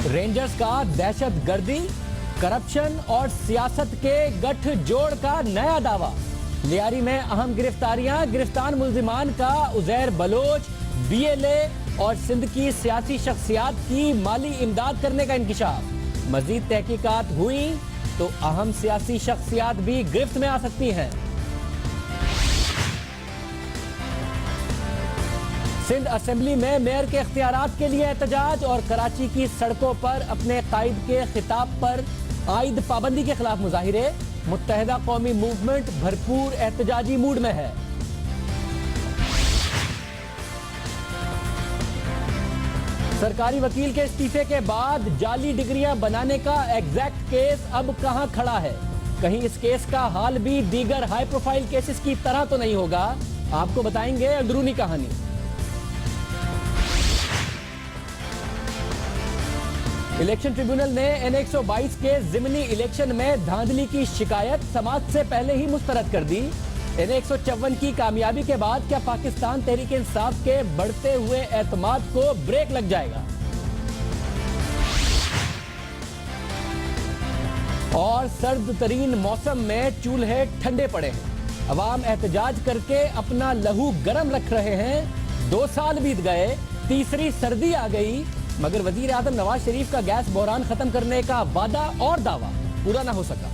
Rangers का दहशतगर्दी, corruption और सियासत के गठजोड़ का नया दावा। लियारी में अहम गिरफ्तारियां, गिरफ्तार मुल्जिमान का उजैर बलोच, बीएलए और सिंध की सियासी शख्सियात की माली इमदाद करने का इंकिशाफ। मजीद तहकीकात हुई तो अहम सियासी शख्सियात भी गिरफ्त में आ सकती हैं। सिंध असेंबली में मेयर के इख्तियारात के लिए एहतजाज और कराची की सड़कों पर अपने कायद के खिताब पर आयद पाबंदी के खिलाफ मुजाहिरे। मुत्तहिदा कौमी मूवमेंट भरपूर एहतजाजी मूड में है। सरकारी वकील के इस्तीफे के बाद जाली डिग्रियां बनाने का एग्जैक्ट केस अब कहां खड़ा है? कहीं इस केस का हाल भी दीगर हाई प्रोफाइल केसेस की तरह तो नहीं होगा? आपको बताएंगे अंदरूनी कहानी। इलेक्शन ट्रिब्यूनल ने N122 के जिमनी इलेक्शन में धांधली की शिकायत समाअत से पहले ही मुस्तरद कर दी। N154 की कामयाबी के बाद क्या पाकिस्तान तहरीक इंसाफ के बढ़ते हुए एतमाद को ब्रेक लग जाएगा? और सर्द तरीन मौसम में चूल्हे ठंडे पड़े हैं। अवाम एहतजाज करके अपना लहू गर्म रख रहे हैं। 2 साल बीत गए, तीसरी सर्दी आ गई, मगर वजीर आजम नवाज शरीफ का गैस बहरान खत्म करने का वादा और दावा पूरा ना हो सका।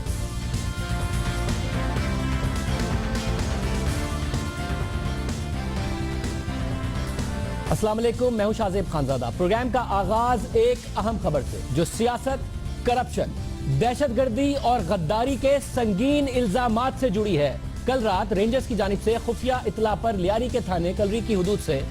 अस्सलाम वालेकुम, मैं हूं शाहजेब खानजादा। प्रोग्राम का आगाज एक अहम खबर से जो सियासत, करप्शन, दहशतगर्दी और गद्दारी के संगीन इल्जामात से जुड़ी है। कल रात रेंजर्स की जानिब से खुफिया इतला पर लियारी के थाने कलरी की हुदूद से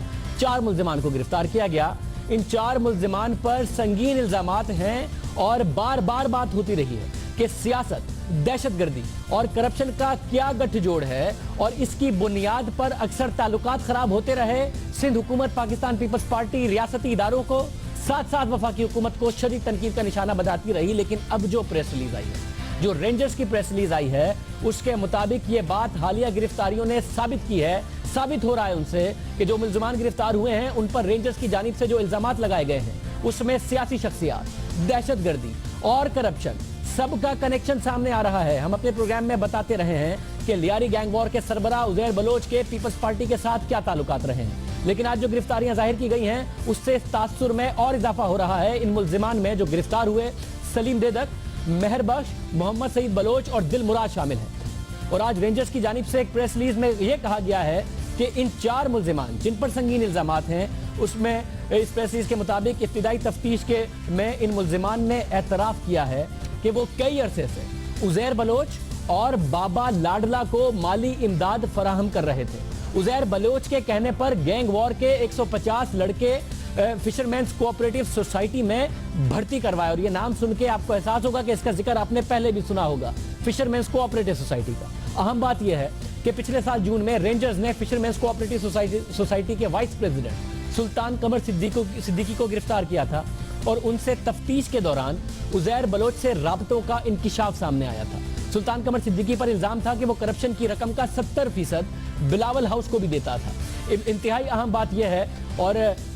4 मुल्जिमान को गिरफ्तार किया गया। इन 4 मुल्जिमान पर संगीन इल्जामात हैं और बार बार बात होती रही है कि सियासत, दहशतगर्दी और करप्शन का क्या गठजोड़ है और इसकी बुनियाद पर अक्सर ताल्लुकात खराब होते रहे। सिंध हुकूमत पाकिस्तान पीपल्स पार्टी रियासती इदारों को साथ साथ वफाकी हुकूमत को शदीद तनकीद का निशाना बनाती रही। लेकिन अब जो प्रेस रिलीज आई है, जो रेंजर्स की प्रेस रिलीज आई है, उसके मुताबिक ये बात हालिया गिरफ्तारियों ने साबित की है। साबित हो रहा है उनसे कि जो मुल्जिमान गिरफ्तार हुए हैं उन पर रेंजर्स की जानिब से जो इल्जामात लगाए गए हैं उसमें सियासी शख्सियात, दहशतगर्दी और करप्शन सबका कनेक्शन सामने आ रहा है। हम अपने प्रोग्राम में बताते रहे हैं कि लियारी गैंग वॉर के सरबराह उजैर बलोच के पीपल्स पार्टी के साथ क्या ताल्लुकात रहे हैं। लेकिन आज जो गिरफ्तारियां जाहिर की गई हैं उससे तासुर में और इजाफा हो रहा है। इन मुल्जिमान में जो गिरफ्तार हुए सलीम देदक, मेहर बख्श, मोहम्मद सईद बलोच और दिल मुराद शामिल हैं। और आज रेंजर्स की जानिब से एक प्रेस रिलीज में यह कहा गया है कि इन 4 मुल्जिमान जिन पर संगीन इल्जामात हैं उसमें इस प्रेस रिलीज के मुताबिक इब्तिदाई तफ्तीश के में इन मुल्जिमान ने एतराफ किया है कि वो कई अरसे से उजैर बलोच और बाबा लाडला को माली इमदाद फराहम कर रहे थे। उजैर बलोच के कहने पर गैंग वॉर के 150 लड़के फिशरमैन्स कोऑपरेटिव सोसाइटी में भर्ती करवाए। और ये नाम सुन के आपको एहसास होगा कि इसका जिक्र आपने पहले भी सुना होगा, फिशरमैन्स कोऑपरेटिव सोसाइटी का। अहम बात यह है कि पिछले साल जून में रेंजर्स ने फिशरमैन्स कोऑपरेटिव सोसाइटी के वाइस प्रेसिडेंट सुल्तान कमर सिद्दीकी को गिरफ्तार किया था और उनसे तफ्तीश के दौरान उजैर बलोच से राबतों का इंकिशाफ सामने आया था। सुल्तान कमर सिद्दीकी पर इल्जाम था कि वो करप्शन की रकम का 70% बिलावल हाउस को भी देता था। इंतहाई अहम बात यह है, और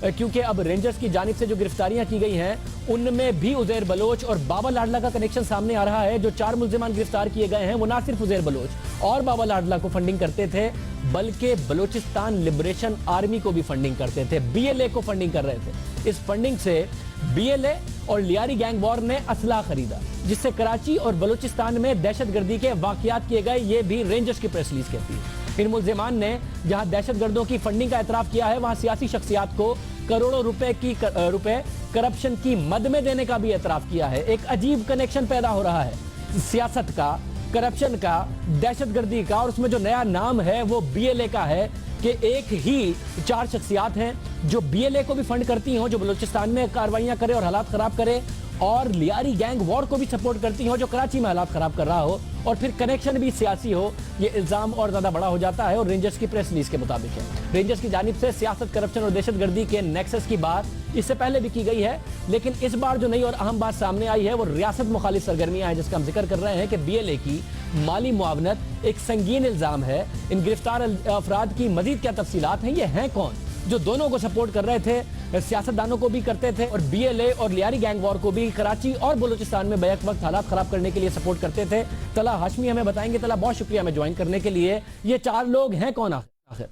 क्योंकि अब रेंजर्स की जानिब से जो गिरफ्तारियां की गई हैं उनमें भी उजैर बलोच और बाबा लाडला का कनेक्शन सामने आ रहा है। जो 4 मुल्जिमान गिरफ्तार किए गए हैं वो ना सिर्फ उजैर बलोच और बाबा लाडला को फंडिंग करते थे बल्कि बलोचिस्तान लिबरेशन आर्मी को भी फंडिंग करते थे, बीएलए को फंडिंग कर रहे थे। इस फंडिंग से बीएलए और लियारी गैंग वॉर ने असला खरीदा जिससे कराची और बलोचिस्तान में दहशतगर्दी के वाकयात किए गए। ये भी रेंजर्स की प्रेस रिलीज कहती है। इन मुल्जिमान ने जहां दहशतगर्दों की फंडिंग का एतराफ किया है वहां सियासी शख्सियात को करोड़ों रुपए करप्शन की मद में देने का भी एतराफ किया है। एक अजीब कनेक्शन पैदा हो रहा है सियासत का, करप्शन का, दहशतगर्दी का, और उसमें जो नया नाम है वो बीएलए का है कि एक ही 4 शख्सियात हैं जो बीएलए को भी फंड करती हो, जो बलूचिस्तान में कार्रवाइयां करे और हालात खराब करे, और लियारी गैंग वॉर को भी सपोर्ट करती हो जो कराची में हालात खराब कर रहा हो, और फिर कनेक्शन भी सियासी हो। ये इल्जाम और ज्यादा बड़ा हो जाता है और रेंजर्स की प्रेस रिलीज के मुताबिक है। रेंजर्स की जानिब से सियासत, करप्शन और दहशतगर्दी के नेक्सस की बात इससे पहले भी की गई है, लेकिन इस बार जो नई और अहम बात सामने आई है वो रियासत मुखालिफ सरगर्मियां हैं जिसका हम जिक्र कर रहे हैं कि बीएलए की माली मुआवनत एक संगीन इल्जाम है। इन गिरफ्तार अफराद की मजीद क्या तफसीलात हैं, ये हैं कौन जो दोनों को सपोर्ट कर रहे थे, सियासतदानों को भी करते थे और BLA और लियारी गैंग वॉर को भी कराची और बलूचिस्तान में बैक वक्त हालात खराब करने के लिए सपोर्ट करते थे। तला हाशमी हमें बताएंगे। तला, बहुत शुक्रिया हमें ज्वाइन करने के लिए। ये 4 लोग हैं कौन आखिर?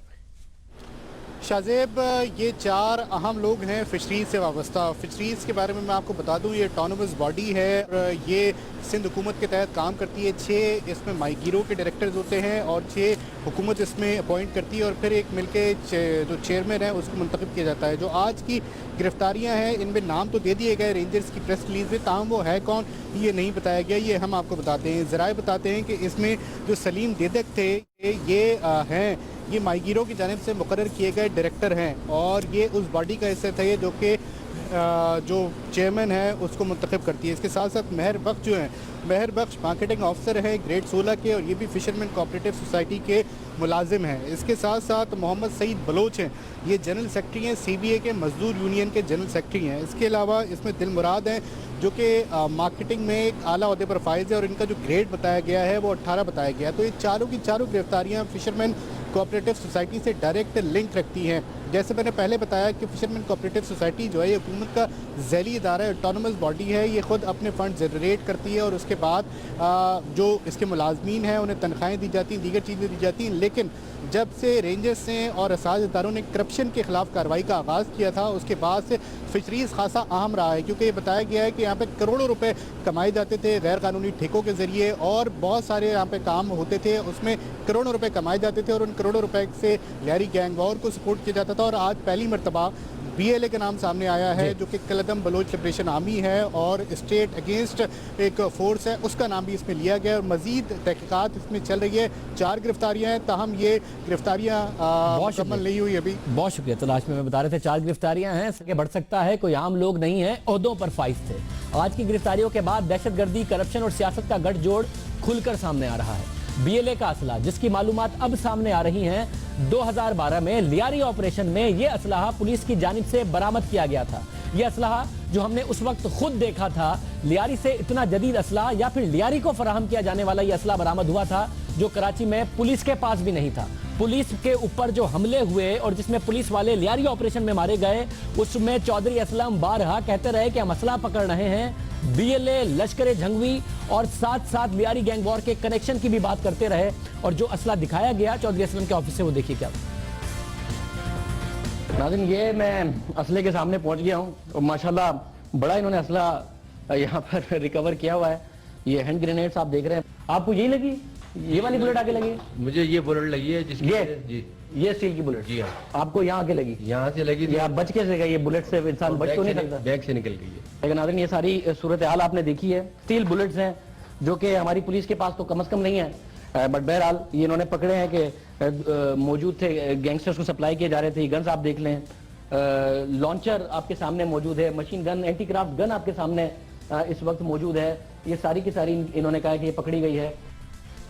शाहजेब, ये 4 अहम लोग हैं फिशरीज से वाबस्ता। फिशरीज के बारे में मैं आपको बता दूं, ये ऑटोनोमस बॉडी है और ये सिंध हुकूमत के तहत काम करती है। 6 इसमें माईगीरों के डायरेक्टर्स होते हैं और 6 हुकूमत इसमें अपॉइंट करती है और फिर एक मिलके जो चेयरमैन है उसको मुंतखब किया जाता है। जो आज की गिरफ्तारियां हैं इनमें नाम तो दे दिए गए रेंजर्स की प्रेस रिलीज में, ताहम वो है कौन ये नहीं बताया गया। ये हम आपको बताते हैं, ज़राए बताते हैं कि इसमें जो सलीम देदक थे ये हैं, ये माईगीरों की जानिब से मुकर्रर किए गए डायरेक्टर हैं और ये उस बॉडी का हिस्सा थे जो कि जो चेयरमैन है उसको मुंतखब करती है। इसके साथ साथ महर बख्श जो हैं, महर बख्श मार्केटिंग ऑफिसर है ग्रेड 16 के और ये भी फिशरमैन कोऑपरेटिव सोसाइटी के मुलाजिम हैं। इसके साथ साथ मोहम्मद सईद बलोच हैं, ये जनरल सेक्रेटरी हैं CBA के मजदूर यूनियन के जनरल सेक्रेटरी हैं। इसके अलावा इसमें दिल मुराद हैं जो कि मार्केटिंग में एक आला ओहदे पर फाइज है और इनका जो ग्रेड बताया गया है वो 18 बताया गया है। तो ये चारों की चारों गिरफ्तारियाँ फिशरमैन कोऑपरेटिव सोसाइटी से डायरेक्ट लिंक रखती हैं। जैसे मैंने पहले बताया कि फिशरमैन कोऑपरेटिव सोसाइटी जो है ये हुकूमत का ज़ैली इदारा है, ऑटोनोमस बॉडी है, ये ख़ुद अपने फ़ंड जनरेट करती है और उसके बाद जो इसके मुलाजमीन हैं उन्हें तनख्वाहें दी जाती हैं, दीगर चीज़ें दी जाती हैं। लेकिन जब से रेंजर्स ने और असाज इदारों ने करप्शन के ख़िलाफ़ कार्रवाई का आगाज़ किया था उसके बाद से फिशरीज़ खासा अहम रहा है, क्योंकि ये बताया गया है कि यहाँ पे करोड़ों रुपए कमाए जाते थे गैर कानूनी ठेकों के ज़रिए और बहुत सारे यहाँ पे काम होते थे, उसमें करोड़ों रुपए कमाए जाते थे और उन करोड़ों रुपए से लियारी गैंग वॉर को सपोर्ट किया जाता था। और आज पहली मरतबा BLA का नाम सामने आया है जो कि कलदम बलोच लिबरेशन आर्मी है और स्टेट अगेंस्ट एक फोर्स है, उसका नाम भी इसमें लिया गया और मजीद तहकीकात इसमें चल रही है। 4 गिरफ्तारियां हैं, ताहम ये गिरफ्तारियां मुकम्मल नहीं हुई अभी। बहुत शुक्रिया। तलाश में बता रहे थे 4 गिरफ्तारियां हैं, सके बढ़ सकता है, कोई आम लोग नहीं है, ओहदों पर फाइज थे। आज की गिरफ्तारियों के बाद दहशतगर्दी, करप्शन और सियासत का गठजोड़ खुलकर सामने आ रहा है। BLA का असला जिसकी मालूमात अब सामने आ रही हैं, 2012 में लियारी ऑपरेशन में यह असलाहा पुलिस की जानिब से बरामद किया गया था। यह असलाहा जो हमने उस वक्त खुद देखा था, लियारी से इतना जदीद असला या फिर लियारी को फराहम किया जाने वाला यह असला बरामद हुआ था जो कराची में पुलिस के पास भी नहीं था। पुलिस के ऊपर जो हमले हुए और जिसमें पुलिस वाले लियारी ऑपरेशन में मारे गए, उसमें चौधरी असलम बारहा कहते रहे कि हम असला पकड़ रहे हैं। BLA, लश्कर जंगवी और साथ साथ लियारी गैंग वॉर के कनेक्शन की भी बात करते रहे और जो असला दिखाया गया चौधरी असलम के ऑफिस से वो देखिए क्या। नाज़रीन, ये मैं असले के सामने पहुंच गया हूं और माशाल्लाह बड़ा इन्होंने असला यहाँ पर रिकवर किया हुआ है। ये हैंड ग्रेनेड्स आप देख रहे हैं, आपको यही लगी? ये वाली बुलेट आगे लगी? मुझे ये बुलेट लगी है जिसकी जी ये स्टील की बुलेट। जी हाँ। आपको यहाँ आके लगी? यहाँ से लगी। ये आप बच कैसे गए? ये बुलेट से इंसान बच तो नहीं सकता? बैग से निकल गई है। लेकिन नाज़रीन, ये सारी सूरत हाल आपने देखी है। स्टील बुलेट्स हैं जो कि हमारी पुलिस के पास तो कम से कम नहीं है, बट बहरहाल ये इन्होंने पकड़े हैं कि मौजूद थे, गैंगस्टर्स को सप्लाई किए जा रहे थे। गन्स आप देख लें, लॉन्चर आपके सामने मौजूद है, machine gun, anti craft gun आपके सामने इस वक्त मौजूद है। ये सारी की सारी इन्होंने कहा कि ये पकड़ी गई है।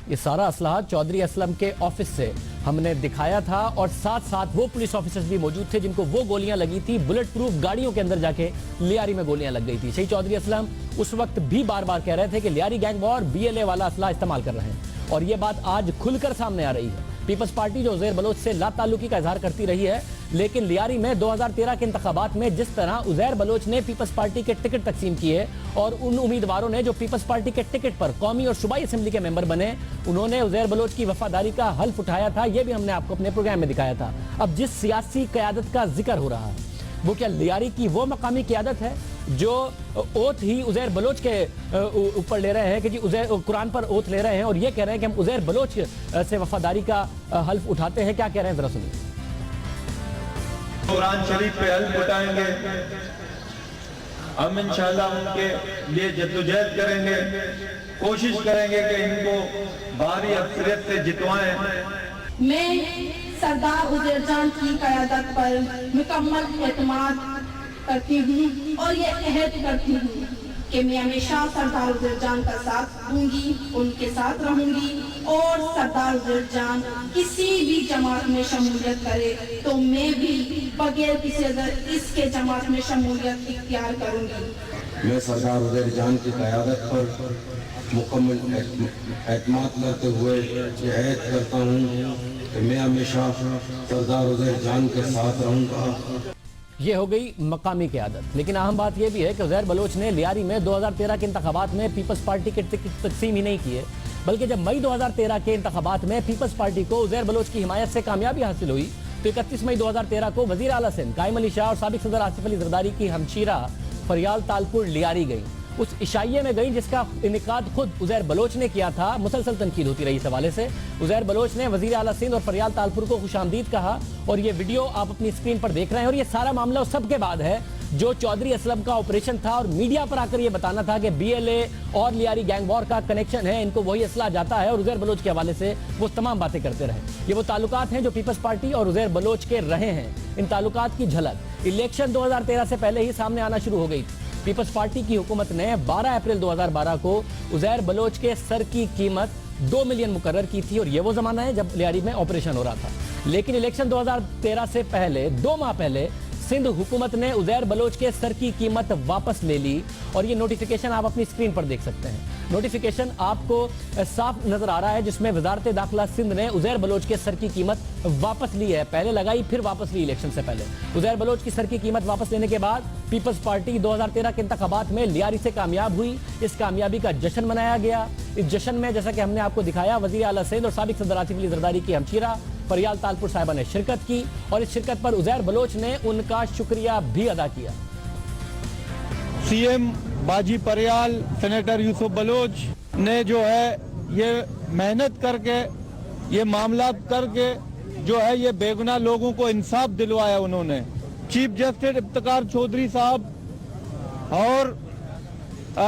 ये सारा असलाह चौधरी असलम के ऑफिस से हमने दिखाया था और साथ साथ वो पुलिस ऑफिसर्स भी मौजूद थे जिनको वो गोलियां लगी थी, बुलेट प्रूफ गाड़ियों के अंदर जाके लियारी में गोलियां लग गई थी। शहीद चौधरी असलम उस वक्त भी बार बार कह रहे थे कि लियारी गैंग वॉर BLA वाला असला इस्तेमाल कर रहे हैं और ये बात आज खुलकर सामने आ रही है। पीपल्स पार्टी जो उज़ैर बलोच से लाताल्लुकी का इजहार करती रही है, लेकिन लियारी में 2013 के इंतखाबात में जिस तरह उज़ैर बलोच ने पीपल्स पार्टी के टिकट तकसीम किए और उन उम्मीदवारों ने जो पीपल्स पार्टी के टिकट पर कौमी और सूबाई असेंबली के मेंबर बने, उन्होंने उज़ैर बलोच की वफादारी का हल्फ उठाया था। यह भी हमने आपको अपने प्रोग्राम में दिखाया था। अब जिस सियासी क़यादत का जिक्र हो रहा है वो क्या लियारी की वो मकामी क़यादत है जो ओथ ही उज़ैर बलोच के ऊपर ले रहे हैं कि जी उज़ैर कुरान पर ओथ ले रहे हैं और ये कह रहे हैं कि हम उज़ैर बलोच से वफादारी का हल्फ उठाते हैं? क्या कह रहे हैं जरा सुनिए। कुरान शरीफ पे हल्फ उठाएंगे, हम इंशाल्लाह उनके लिए जद्दोजहद करेंगे, कोशिश करेंगे कि इनको भारी अक्सरियत से जितवाएं। मैं सरदार उज़ैर जान की क़यादत पर मुकम्मल एतमाद करती हूँ और ये अहद करती हूँ कि मैं हमेशा सरदार उज़ैर जान का साथ दूंगी, उनके साथ रहूंगी और सरदार उज़ैर जान किसी भी जमात में शमूलियत करे तो मैं भी बगैर किसी इसके जमात में शमूलियत इख्तियार करूंगी। मैं सरदार उज़ैर जान की क़यादत पर मुकम्मल एतमाद करते हुए ये अहद करता हूँ कि मैं हमेशा सरदार उज़ैर जान के साथ रहूँगा। ये हो गई मकामी क़यादत। लेकिन अहम बात यह भी है कि उज़ैर बलोच ने लियारी में 2013 के इंतखाबात में पीपल्स पार्टी के टिकट तकसीम ही नहीं किए, बल्कि जब मई 2013 के इंतखाबात में पीपल्स पार्टी को उज़ैर बलोच की हिमायत से कामयाबी हासिल हुई तो 31 मई 2013 को वज़ीर आला सिंध कायम अली शाह और साबिक सदर आसिफ अली जरदारी की हमशीरा फरियाल तालपुर लियारी गई, उस इशाइये में गई जिसका इनेकाद खुद उज़ैर बलोच ने किया था। मुसलसल तनकीद होती रही इस हवाले से। उज़ैर बलोच ने वज़ीर आला सिंध और फरियाल तालपुर को खुशामदीद कहा और ये वीडियो आप अपनी स्क्रीन पर देख रहे हैं। और ये सारा मामला उस सब के बाद है जो चौधरी असलम का ऑपरेशन था और मीडिया पर आकर ये बताना था कि BLA और लियारी गैंग वॉर का कनेक्शन है, इनको वही असला जाता है और उज़ैर बलोच के हवाले से वो तमाम बातें करते रहे। ये वो ताल्लुकात हैं जो पीपल्स पार्टी और उज़ैर बलोच के रहे हैं। इन ताल्लुकात की झलक इलेक्शन 2013 से पहले ही सामने आना शुरू हो गई। पीपल्स पार्टी की हुकूमत ने 12 अप्रैल 2012 को उज़ैर बलोच के सर की कीमत 2 मिलियन मुकर्रर की थी और ये वो जमाना है जब लियारी में ऑपरेशन हो रहा था। लेकिन इलेक्शन 2013 से पहले 2 माह पहले सिंध हुकूमत ने उज़ैर बलोच के सर की कीमत वापस ले ली और ये नोटिफिकेशन आप अपनी स्क्रीन पर देख सकते हैं। नोटिफिकेशन आपको साफ नजर आ रहा है जिसमें वजारत दाखिला सिंध ने उज़ैर बलोच के सर की कीमत वापस ली है। पहले लगाई फिर वापस ली इलेक्शन से पहले। उज़ैर बलोच की सर की कीमत वापस लेने के बाद पीपल्स पार्टी 2013 के इंतखाबात में लियारी से कामयाब हुई। इस कामयाबी का जश्न मनाया गया। इस जश्न में जैसा कि हमने आपको दिखाया वज़ीर आला सिंध और साबिक सदर आसिफ अली जरदारी की हमशीरा फरियाल तालपुर साहिबा ने शिरकत की और इस शिरकत पर उज़ैर बलोच ने उनका शुक्रिया भी अदा किया। CM बाजी परियाल सेनेटर यूसुफ बलोच ने जो है ये मेहनत करके ये मामला करके जो है ये बेगुनाह लोगों को इंसाफ दिलवाया। उन्होंने चीफ जस्टिस इफ्तिकार चौधरी साहब और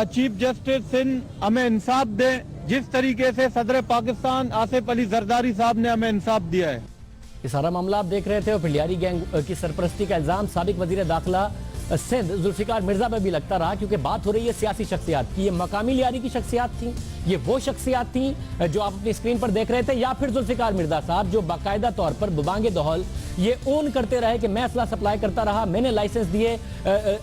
चीफ जस्टिस सिंध हमें इंसाफ दें जिस तरीके से सदर पाकिस्तान आसिफ अली जरदारी साहब ने हमें इंसाफ दिया है। ये सारा मामला आप देख रहे थे और फिर लियारी गैंग की सरपरस्ती का इल्जाम साबिक वजीर दाखिला सिंध जुल्फिकार मिर्जा पर भी लगता रहा, क्योंकि बात हो रही है सियासी शख्सियात की। ये मकामी लियारी की शख्सियात थी, ये वो शख्सियात थी जो आप अपनी स्क्रीन पर देख रहे थे, या फिर जुल्फिकार मिर्जा साहब जो बाकायदा तौर पर बुबांगे दहल ये ओन करते रहे कि मैं असला सप्लाई करता रहा, मैंने लाइसेंस दिए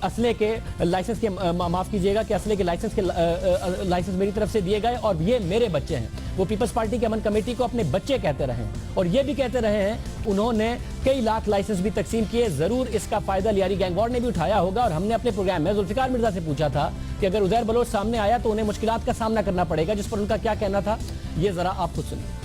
असले के, लाइसेंस के माफ कीजिएगा कि असले के लाइसेंस मेरी तरफ से दिए गए और ये मेरे बच्चे हैं। वो पीपल्स पार्टी के अमन कमेटी को अपने बच्चे कहते रहे हैं और ये भी कहते रहे हैं उन्होंने कई लाख लाइसेंस भी तकसीम किए। जरूर इसका फायदा लियारी गैंग वॉर ने भी उठाया होगा और हमने अपने प्रोग्राम में जुल्फिकार मिर्जा से पूछा था कि अगर उज़ैर बलोच सामने आया तो उन्हें मुश्किलात का सामना करना पड़ेगा, जिस पर उनका क्या कहना था ये जरा आप खुद सुनिए।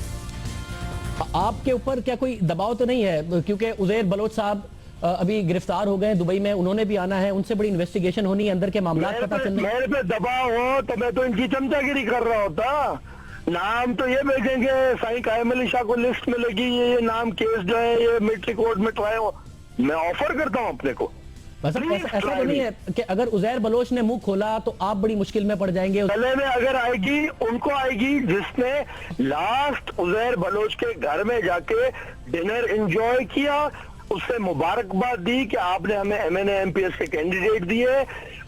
आपके ऊपर क्या कोई दबाव तो नहीं है, क्योंकि उज़ैर बलोच साहब अभी गिरफ्तार हो गए दुबई में, उन्होंने भी आना है, उनसे बड़ी इन्वेस्टिगेशन होनी है, अंदर के मामला पता चलने। मेरे पे दबाव हो तो मैं तो इनकी चमचागिरी कर रहा होता। नाम तो ये भेजेंगे साईं कायम अली शाह को लिस्ट में लगी, ये नाम केस जो है ये मिलिट्री कोर्ट में ट्राई हो, मैं ऑफर करता हूँ अपने को। बस ऐसा तो नहीं है कि अगर उज़ैर बलोच ने मुंह खोला तो आप बड़ी मुश्किल में पड़ जाएंगे। गले में अगर आएगी उनको आएगी जिसने लास्ट उज़ैर बलोच के घर में जाके डिनर एंजॉय किया, उससे मुबारकबाद दी कि आपने हमें MNA MPS के कैंडिडेट दिए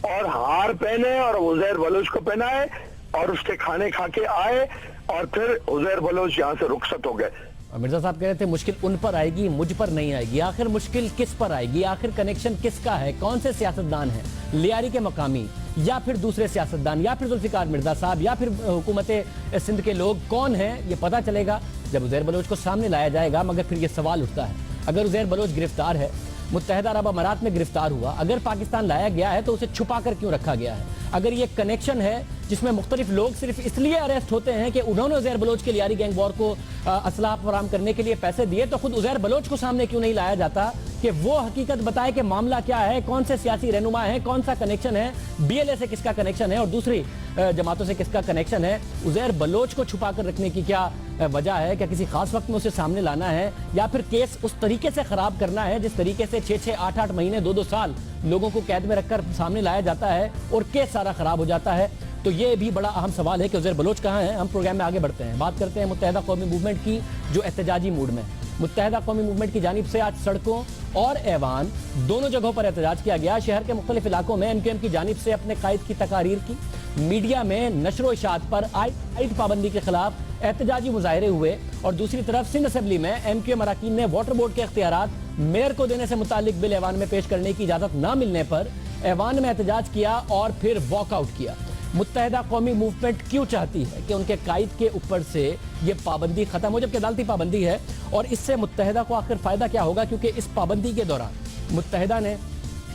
और हार पहने और उज़ैर बलोच को पहनाए और उसके खाने खा के आए और फिर उज़ैर बलोच यहाँ से रुखसत हो गए। मिर्जा साहब कह रहे थे मुश्किल उन पर आएगी, मुझ पर नहीं आएगी। आखिर मुश्किल किस पर आएगी? आखिर कनेक्शन किसका है? कौन से सियासतदान हैं, लियारी के मकामी या फिर दूसरे सियासतदान या फिर जुल्फिकार मिर्जा साहब या फिर हुकूमत सिंध के लोग कौन हैं? ये पता चलेगा जब उज़ैर बलोच को सामने लाया जाएगा। मगर फिर ये सवाल उठता है, अगर उज़ैर बलोच गिरफ्तार है, मुत्तहिदा अरब अमारात में गिरफ्तार हुआ, अगर पाकिस्तान लाया गया है तो उसे छुपा कर क्यों रखा गया है? अगर ये कनेक्शन है जिसमें मुख्तलिफ लोग सिर्फ इसलिए अरेस्ट होते हैं कि उन्होंने उज़ैर बलोच के लियारी गैंग वॉर को असलाह फराहम करने के लिए पैसे दिए, तो खुद उज़ैर बलोच को सामने क्यों नहीं लाया जाता कि वो हकीकत बताए कि मामला क्या है, कौन से सियासी रहनुमा है, कौन सा कनेक्शन है, BLA से किसका कनेक्शन है और दूसरी जमातों से किसका कनेक्शन है? उज़ैर बलोच को छुपा कर रखने की क्या वजह है? क्या किसी खास वक्त में उसे सामने लाना है या फिर केस उस तरीके से खराब करना है जिस तरीके से 6-6, 8-8 महीने, 2-2 साल लोगों को कैद में रखकर सामने लाया जाता है और केस सारा खराब हो जाता है? तो ये भी बड़ा अहम सवाल है कि उज़ैर बलोच कहाँ है। हम प्रोग्राम में आगे बढ़ते हैं, बात करते हैं मुत्तहिदा कौमी मूवमेंट की जो एहतजाजी मूड में। मुत्तहिदा कौमी मूवमेंट की जानिब से आज सड़कों और ऐवान दोनों जगहों पर एहतजाज किया गया। शहर के मुख्तलिफ इलाकों में MQM की जानिब से अपने कायद की तकारीर की, मीडिया में नशरो इशात पर आयद पाबंदी के खिलाफ एहतजाजी मुजाहरे हुए और दूसरी तरफ सिंध असेंबली में MQM अरकान ने वाटर बोर्ड के इख्तियारात मेयर को देने से मुतालिक बिल ऐवान में पेश करने की इजाजत न मिलने पर ऐवान में एहतजाज किया और फिर वॉकआउट किया। मुत्तहिदा कौमी मूवमेंट क्यों चाहती है कि उनके कायद के ऊपर से ये पाबंदी खत्म हो, जबकि अदालती पाबंदी है, और इससे मुत्तहिदा को आखिर फायदा क्या होगा? क्योंकि इस पाबंदी के दौरान मुत्तहिदा ने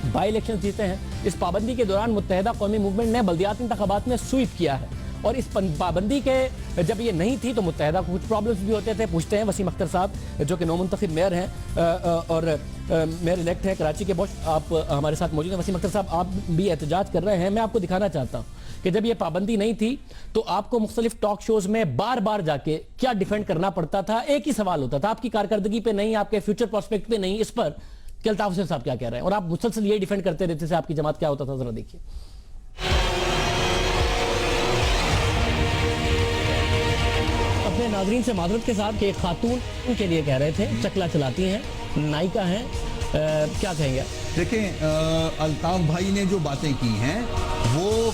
बाई इलेक्शन जीते हैं। इस पाबंदी के दौरान मुत्तहिदा कौमी मूवमेंट ने बल्दियाती इंतखाबात में स्वीप किया है और इस पाबंदी के जब ये नहीं थी तो मुत्तहिदा को कुछ प्रॉब्लम्स भी होते थे। पूछते हैं वसीम अख्तर साहब जो कि नौमुंतखब मेयर हैं और मेयर इलेक्ट है कराची के। बहुत आप हमारे साथ मौजूद हैं। वसीम अख्तर साहब, आप भी एहतजाज कर रहे हैं। मैं आपको दिखाना चाहता हूँ कि जब ये पाबंदी नहीं थी तो आपको मुख्तलिफ टॉक शोज में बार बार जाके क्या डिफेंड करना पड़ता था। एक ही सवाल होता था, आपकी कारकर्दगी पे नहीं, आपके फ्यूचर प्रोस्पेक्ट पे नहीं, इस पर कि अल्ताफ हुसैन साहब क्या कह रहे हैं और आप मुसलसल यही डिफेंड करते रहते थे। आपकी जमात क्या होता था, जरा देखिए। अपने नाजरीन से माजरत के साथ एक खातून के लिए कह रहे थे, चकला चलाती हैं, नायिका हैं, क्या कहेंगे? देखें, अल्ताफ भाई ने जो बातें की हैं वो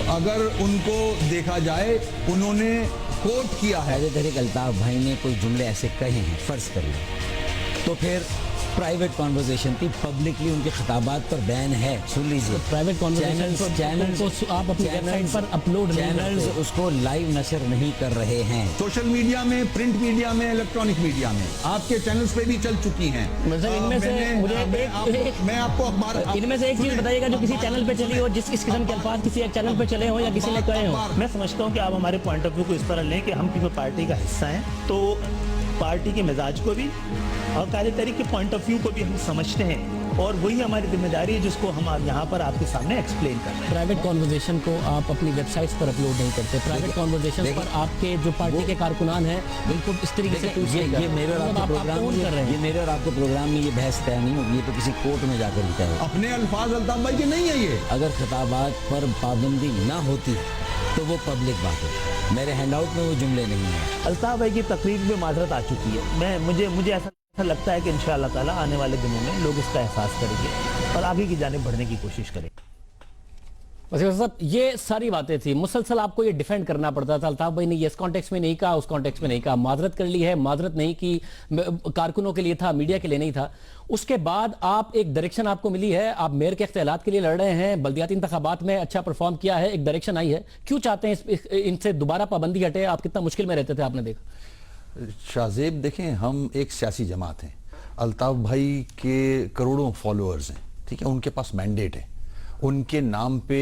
अगर उनको देखा जाए, उन्होंने कोट किया है। तहरीक अल्ताफ भाई ने कोई जुमले ऐसे कहे हैं, फर्ज कर लें, तो फिर प्राइवेट कॉन्वर्सेशन थी, पब्लिकली उनके खिताबात पर बैन है। सुन लीजिए, प्राइवेट कॉन्वर्सेशन को आप अपनी वेबसाइट पर अपलोड, चैनल्स उसको लाइव नशर नहीं कर रहे हैं। सोशल मीडिया में, प्रिंट मीडिया में, इलेक्ट्रॉनिक मीडिया में, आपके चैनल्स पे भी चल चुकी हैं। इनमें से मुझे मैं आपको अखबार, इनमें से एक चीज बताइएगा जो किसी चैनल पे चली हो, जिस किस्म के अल्फाज किसी एक चैनल पे चले हो या किसी ने कहे हो। मैं समझता हूँ कि आप हमारे पॉइंट ऑफ व्यू को इस तरह लें कि हम किसी पार्टी का हिस्सा हैं, तो पार्टी के मिजाज को भी और कार्यकारी के पॉइंट ऑफ व्यू को भी हम समझते हैं और वही हमारी जिम्मेदारी है जिसको हम आप यहाँ पर आपके सामने एक्सप्लेन कर रहे हैं। प्राइवेट कॉन्वर्सेशन को आप अपनी वेबसाइट्स पर अपलोड नहीं करते। प्राइवेट कॉन्वर्सेशन पर आपके जो पार्टी के कारकुनान हैं बिल्कुल इस तरीके से ये मेरे और आपके प्रोग्राम में, ये मेरे और आपके प्रोग्राम में ये बहस तय नहीं होगी, ये तो किसी कोर्ट में जाकर तय होगा। अपने अल्फाज अल्ताफ भाई के नहीं है ये। अगर खिताबात पर पाबंदी ना होती तो वो पब्लिक बात है, मेरे हैंडआउट में वो जुमले नहीं हैं। अल्ताफ भाई की तकरीर में माजरत आ चुकी है। मुझे ऐसा लगता है कि इंशाअल्लाह ताला आने वाले दिनों में लोग इसका एहसास करेंगे और आगे की जानिब बढ़ने की कोशिश करेंगे। वसीम साहब, ये सारी बातें थी, मुसलसल आपको ये डिफेंड करना पड़ता था। अल्ताफ भाई ने ये इस कॉन्टेक्स्ट में नहीं कहा, उस कॉन्टेक्स्ट में नहीं कहा, माजरत कर ली है, माजरत नहीं की, कारकुनों के लिए था, मीडिया के लिए नहीं था। उसके बाद आप एक डायरेक्शन आपको मिली है, आप मेयर के इख्तियारात के लिए लड़ रहे हैं, बल्दियाती इंतखाबात में अच्छा परफॉर्म किया है, एक डायरेक्शन आई है, क्यों चाहते हैं इनसे दोबारा पाबंदी हटे? आप कितना मुश्किल में रहते थे, आपने देखा। शाहजेब, देखें, हम एक सियासी जमात हैं, अल्ताफ भाई के करोड़ों फॉलोअर्स हैं, ठीक है, उनके पास मैंडेट है, उनके नाम पे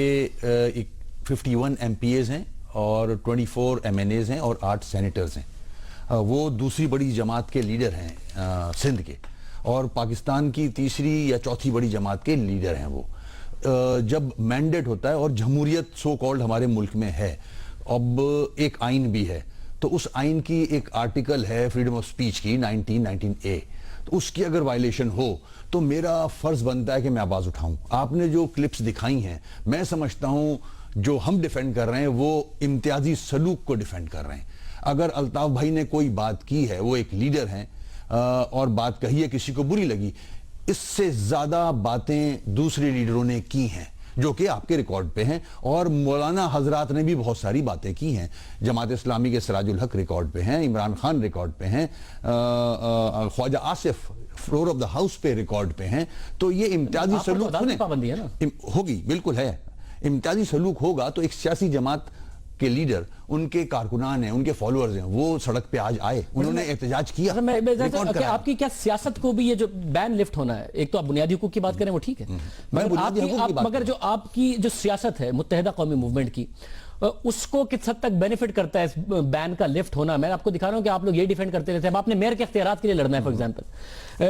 51 MPAs हैं और 24 MNAs हैं और 8 सेनेटर्स हैं। वो दूसरी बड़ी जमात के लीडर हैं सिंध के और पाकिस्तान की तीसरी या चौथी बड़ी जमात के लीडर हैं वो। जब मैंडेट होता है और जमहूरियत सो कॉल्ड हमारे मुल्क में है, अब एक आइन भी है, तो उस आइन की एक आर्टिकल है फ्रीडम ऑफ स्पीच की 19A, तो उसकी अगर वायलेशन हो तो मेरा फर्ज बनता है कि मैं आवाज उठाऊं। आपने जो क्लिप्स दिखाई हैं, मैं समझता हूं जो हम डिफेंड कर रहे हैं वो इम्तियाजी सलूक को डिफेंड कर रहे हैं। अगर अल्ताफ भाई ने कोई बात की है, वो एक लीडर हैं और बात कही है, किसी को बुरी लगी, इससे ज्यादा बातें दूसरे लीडरों ने की हैं जो कि आपके रिकॉर्ड पे हैं और मौलाना हजरात ने भी बहुत सारी बातें की हैं। जमात इस्लामी के सिराजुल हक रिकॉर्ड पे हैं, इमरान खान रिकॉर्ड पे हैं, Khawaja Asif floor of the house पे रिकॉर्ड पे हैं। तो ये इम्तियाजी सलूक पाबंदी है ना, होगी, बिल्कुल है, इम्तियाजी सलूक होगा तो एक सियासी जमात के लीडर, उनके कारकुनान हैं, उनके फॉलोअर्स हैं, वो सड़क पे आज आए, उन्होंने एहतजाज किया। आपकी क्या सियासत को भी ये जो बैन लिफ्ट होना है, एक तो आप बुनियादी हुकूक की बात करें वो ठीक है, मगर जो आपकी जो सियासत है मुत्तहिदा कौमी मूवमेंट की, उसको किस हद तक बेनिफिट करता है इस बैन का लिफ्ट होना? मैं आपको दिखा रहा हूं कि आप लोग ये डिफेंड करते रहते हैं। अब आपने मेयर के इख्तियारात के लिए लड़ना है, फॉर एग्जांपल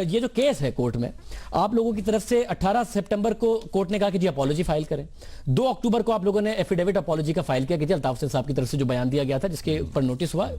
ये जो केस है कोर्ट में, आप लोगों की तरफ से 18 सितंबर को कोर्ट ने कहा कि जी अपॉलॉजी फाइल करें। 2 अक्टूबर को आप लोगों ने एफिडेविट अपॉलॉजी का फाइल किया कि जी अल्ताफ हुसैन साहब की तरफ से जो बयान दिया गया था जिसके ऊपर नोटिस हुआ।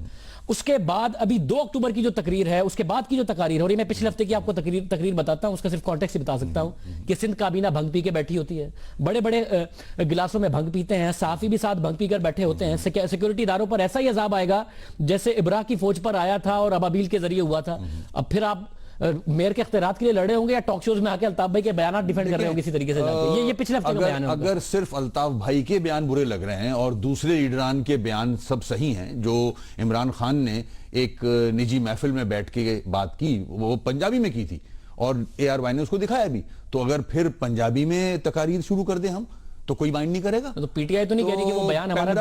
उसके बाद अभी 2 अक्टूबर की जो तकरीर है, उसके बाद की जो तकारीर हो रही है, मैं पिछले हफ्ते की आपको तकरीर बताता हूं, उसका सिर्फ कॉन्टेक्स्ट ही बता सकता हूं कि सिंध काबीना भंग पी के बैठी होती है, बड़े बड़े गिलासों में भंग पीते हैं, सहाफी भी साथ भंग पीकर बैठे होते हैं। सिक्योरिटी इदारों पर ऐसा ही अजाब आएगा जैसे इब्राह की फौज पर आया था और अबाबील के जरिए हुआ था। अब फिर आप मेयर के इख्तियारात के लिए लड़े होंगे या टॉक शोज में आके अल्ताफ भाई के बयान डिफेंड कर रहे होंगे इसी तरीके से? ये पिछले हफ्ते का बयान है। अगर सिर्फ अल्ताफ भाई के बयान बुरे लग रहे हैं और दूसरे लीडरान के बयान सब सही हैं, जो इमरान खान ने एक निजी महफिल में बैठ के बात की, वो पंजाबी में की थी और ARY ने उसको दिखाया भी, तो अगर फिर पंजाबी में तकारीर शुरू कर दें हम तो कोई माइंड नहीं करेगा। तो PTI तो नहीं कह रही कि वो बयान हमारा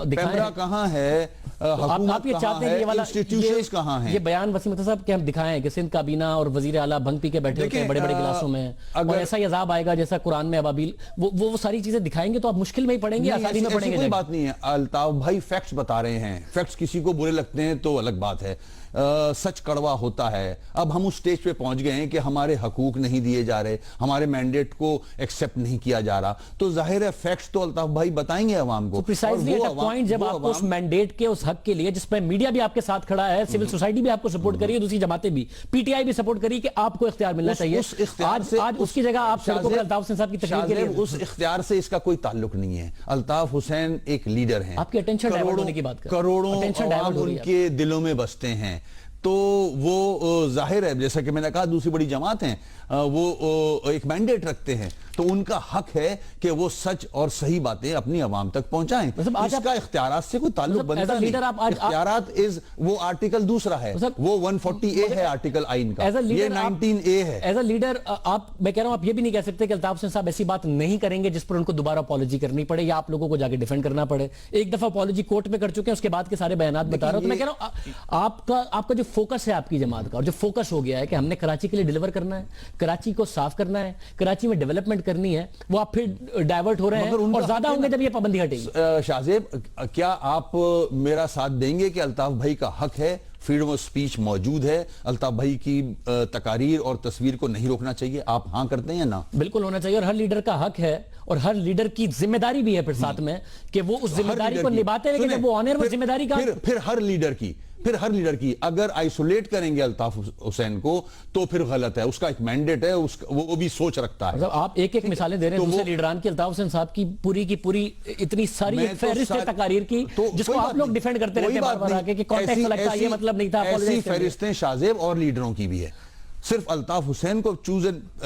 दिखाएं, कहां है? आप ये चाहते हैं ये वाला इंस्टीट्यूशंस कहाँ हैं? ये बयान वसीम अख्तर साहब के हम दिखाएं कि सिंध काबीना और वजीर आला भंग पी के बैठे होते हैं बड़े-बड़े गिलासों में, और ऐसा ही अजाब आएगा जैसा कुरान में अबाबील, वो सारी चीजें दिखाएंगे तो आप मुश्किल में ही पड़ेंगे, आसानी में पड़ेंगे? कोई बात नहीं है, अल्ताफ भाई फैक्ट्स बता रहे हैं, फैक्ट्स किसी को बुरे लगते हैं तो अलग बात है, सच कड़वा होता है। अब हम उस स्टेज पे पहुंच गए हैं कि हमारे हकूक नहीं दिए जा रहे, हमारे मैंडेट को एक्सेप्ट नहीं किया जा रहा, तो जाहिर है फैक्ट्स तो अल्ताफ भाई बताएंगे अवाम को। प्रिसाइजली एट अ पॉइंट जब आपको उस मैंडेट के उस हक के लिए, जिसमें मीडिया भी आपके साथ खड़ा है, सिविल सोसाइटी भी आपको सपोर्ट करी है, दूसरी जमातें भी, पीटीआई भी सपोर्ट करी कि आपको इख्तियार मिलना चाहिए, आज उसकी जगह आप सड़कों पर अल्ताफ हुसैन साहब की तकरीर के लिए, उस इख्तियार से इसका कोई ताल्लुक नहीं है। अल्ताफ हुसैन एक लीडर हैं, आपकी अटेंशन डाइवर्ट होने की बात कर, करोड़ों अवाम उनके दिलों में बसते हैं, तो वो जाहिर है जैसा कि मैंने कहा दूसरी बड़ी जमात हैं, वो एक मैंडेट रखते हैं, तो उनका हक है कि वो सच और सही बातें अपनी आवाम तक पहुंचाएं। इसका इख्तियारात से कोई ताल्लुक बनता नहीं। इख्तियारात इज वो आर्टिकल दूसरा है, वो 140A है आर्टिकल आइन का, ये 19A है। एज अ लीडर आप, मैं कह रहा हूं आप ये भी नहीं कह सकते कि अल्ताफ हुसैन साहब ऐसी बात नहीं करेंगे जिस पर उनको दोबारा अपॉलॉजी करनी पड़े या आप लोगों को जाके डिफेंड करना पड़े। एक दफा अपॉलॉजी कोर्ट में कर चुके हैं, उसके बाद के सारे बयान बता रहा हूं, तो मैं कह रहा हूं आपका जो फोकस है आपकी जमात का, और जो फोकस हो गया है कि हमने कराची के लिए डिलीवर करना है, कराची को साफ करना है, कराची में डेवलपमेंट करनी है, वो आप फिर डाइवर्ट हो रहे हैं और ज्यादा होंगे जब ये पाबंदी हटेगी। शाहजेब, क्या आप मेरा साथ देंगे कि अल्ताफ भाई का हक है, फ्रीडम ऑफ स्पीच मौजूद है, अल्ताफ भाई की तकारीर और तस्वीर को नहीं रोकना चाहिए? आप हाँ करते हैं या ना? बिल्कुल होना चाहिए, और हर लीडर का हक है और हर लीडर की जिम्मेदारी भी है फिर साथ में कि वो उस जिम्मेदारी को निभाते हुए, जब वो ऑनर वो जिम्मेदारी का, फिर हर लीडर की अगर आइसोलेट करेंगे अल्ताफ हुसैन को तो फिर गलत है। उसका एक मैंडेट है, वो भी सोच रखता है। आप एक एक मिसालें दे रहे हैं दूसरे लीडरान की, अल्ताफ हुसैन साहब की पूरी इतनी सारी फहरिस्त है तकारीर की, जिसको आप लोग डिफेंड करते रहते हैं बार-बार आके कि कॉन्टेक्स्ट लगता है, ये मतलब नहीं था। ऐसी फहरिस्तें शाहजेब और लीडरों की भी है। सिर्फ अल्ताफ हुसैन को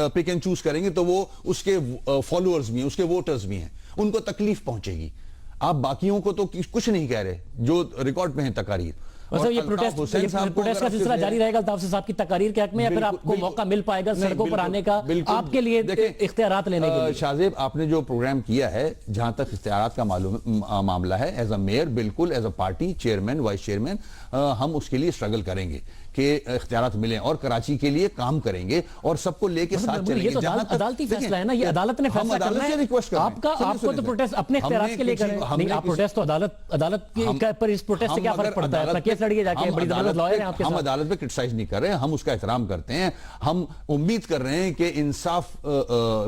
पिक एंड चूज करेंगे तो वो उसके फॉलोअर्स भी हैं, उसके वोटर्स भी हैं, उनको तकलीफ पहुंचेगी। आप बाकियों को तो कुछ नहीं कह रहे जो रिकॉर्ड में है तकारीर। मतलब ये प्रोटेस्ट का सिलसिला जारी रहेगा अल्ताफ हुसैन साहब की तकरीर के हक में, या फिर आपको मौका मिल पाएगा सड़कों पर आने का आपके लिए इख्तियारात लेने के लिए? शाहजेब, आपने जो प्रोग्राम किया है, जहां तक इख्तियारात का मामला है, एज अ मेयर बिल्कुल, as a party chairman vice chairman हम उसके लिए स्ट्रगल करेंगे कि इख्तियारात मिले और कराची के लिए काम करेंगे और सबको लेके साथ चलेंगे। ये तो अदालती फैसला है ना, ये अदालत ने फैसला करना है। आपको तो प्रोटेस्ट अपने इख्तियारात के लिए करें, नहीं आप प्रोटेस्ट तो अदालत पर, इस प्रोटेस्ट से क्या फर्क पड़ता है? केस लड़िए जाके, बड़ी जबरदस्त लॉयर हैं आपके साथ। हम अदालत पे क्रिटिसाइज नहीं कर रहे हैं, हम उसका एहतराम करते हैं, हम उम्मीद कर रहे हैं कि इंसाफ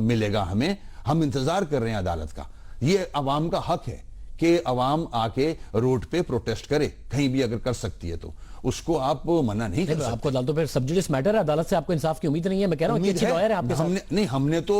मिलेगा हमें, हम इंतजार कर रहे हैं अदालत का। ये अवाम का हक है कि अवाम आके रोड पे प्रोटेस्ट करे, कहीं भी अगर कर सकती है तो उसको आप मना नहीं कर सकते। आपको अदालतों पे सब्जुडिस मैटर है, अदालत से आपको इंसाफ की उम्मीद नहीं है? मैं कह रहा हूं अच्छी लॉयर है आपके साथ। नहीं, हमने तो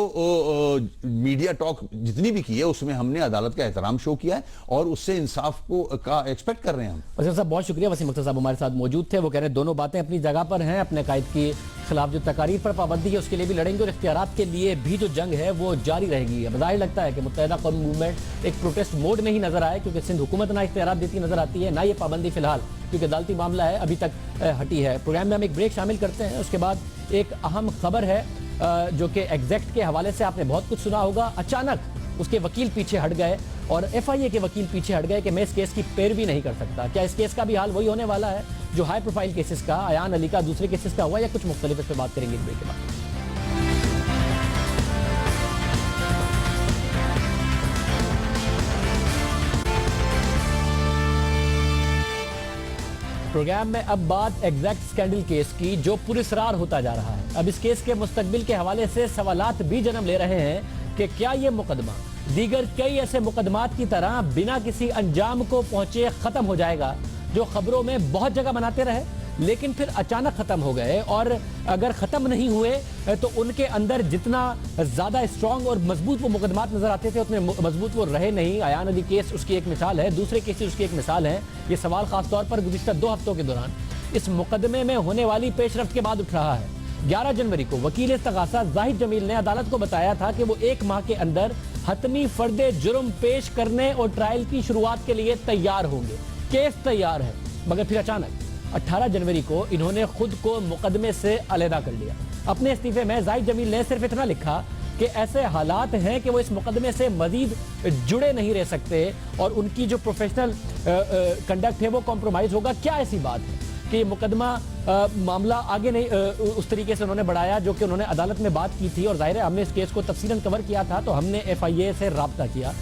मीडिया टॉक जितनी भी की है उसमें हमने अदालत का एहतराम शो किया है और उससे इंसाफ को का एक्सपेक्ट कर रहे हैं हम। वसीम साहब बहुत शुक्रिया, वसीम अख्तर साहब हमारे साथ मौजूद थे। वो कह रहे हैं दोनों बातें अपनी जगह पर हैं, अपने कायद के खिलाफ जो तकारीर पर पाबंदी है उसके लिए भी लड़ेंगे और इख्तियारात के लिए भी जो जंग है वो जारी रहेगी। अब जाहिर लगता है कि मुत्तहिदा कौम मूवमेंट एक प्रोटेस्ट मोड में ही नजर आए, क्योंकि सिंध हुकूमत ना इख्तियारात देती नजर आती है, ना ये पाबंदी फिलहाल, क्योंकि अदालती मामला है, अभी तक हटी है। प्रोग्राम में हम एक ब्रेक शामिल करते हैं, उसके बाद एक अहम खबर है जो कि एग्जैक्ट के हवाले से आपने बहुत कुछ सुना होगा। अचानक उसके वकील पीछे हट गए और FIA के वकील पीछे हट गए कि मैं इस केस की पैरवी नहीं कर सकता। क्या इस केस का भी हाल वही होने वाला है जो हाई प्रोफाइल केसेस का, अयान अली का, दूसरे केसेस का हुआ, या कुछ मुख्तलिफ? इस पर बात करेंगे ब्रेक के बाद। प्रोग्राम में अब बात एग्जैक्ट स्कैंडल केस की जो पुरस्रार होता जा रहा है। अब इस केस के मुस्तकबिल के हवाले से सवालात भी जन्म ले रहे हैं कि क्या ये मुकदमा दीगर कई ऐसे मुकदमात की तरह बिना किसी अंजाम को पहुंचे खत्म हो जाएगा, जो खबरों में बहुत जगह बनाते रहे लेकिन फिर अचानक खत्म हो गए, और अगर खत्म नहीं हुए तो उनके अंदर जितना ज्यादा स्ट्रांग और मजबूत वो मुकदमात नजर आते थे उतने मजबूत वो रहे नहीं। अयान अली केस उसकी एक मिसाल है, दूसरे केसेस उसकी एक मिसाल है। ये सवाल खासतौर पर गुज़िश्ता 2 हफ्तों के दौरान इस मुकदमे में होने वाली पेशरफ्त के बाद उठ रहा है। 11 जनवरी को वकील इस्तगासा जाहिद जमील ने अदालत को बताया था कि वो 1 माह के अंदर हतमी फर्दे जुर्म पेश करने और ट्रायल की शुरुआत के लिए तैयार होंगे, केस तैयार है। मगर फिर अचानक 18 जनवरी को इन्होंने खुद को मुकदमे से अलहदा कर लिया। अपने इस्तीफे में जाहिद जमील ने सिर्फ इतना लिखा कि कि ऐसे हालात हैं कि वो इस मुकदमे से मजीद जुड़े नहीं रह सकते और उनकी जो प्रोफेशनल कंडक्ट है वो कॉम्प्रोमाइज होगा। क्या ऐसी बात है कि ये मुकदमा मामला आगे नहीं उस तरीके से उन्होंने बढ़ाया जो कि उन्होंने अदालत में बात की थी, और जाहिर है हमने इस केस को तफसीलन कवर किया था, तो हमने FIA से राब्ता किया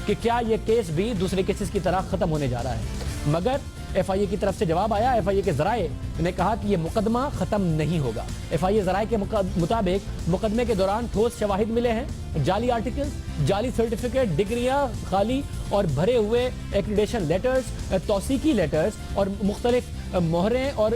कि क्या ये केस भी दूसरे केसेस की तरह खत्म होने जा रहा है, मगर FIA की तरफ से जवाब आया। FIA के जराए ने कहा कि ये मुकदमा खत्म नहीं होगा। FIA जराए के मुताबिक मुकदमे के दौरान ठोस शवाहिद मिले हैं, जाली आर्टिकल्स, जाली सर्टिफिकेट, डिग्रियां खाली और भरे हुए एक्रीडेशन लेटर्स, तौसीकी लेटर्स और मुख्तलिफ मोहरें और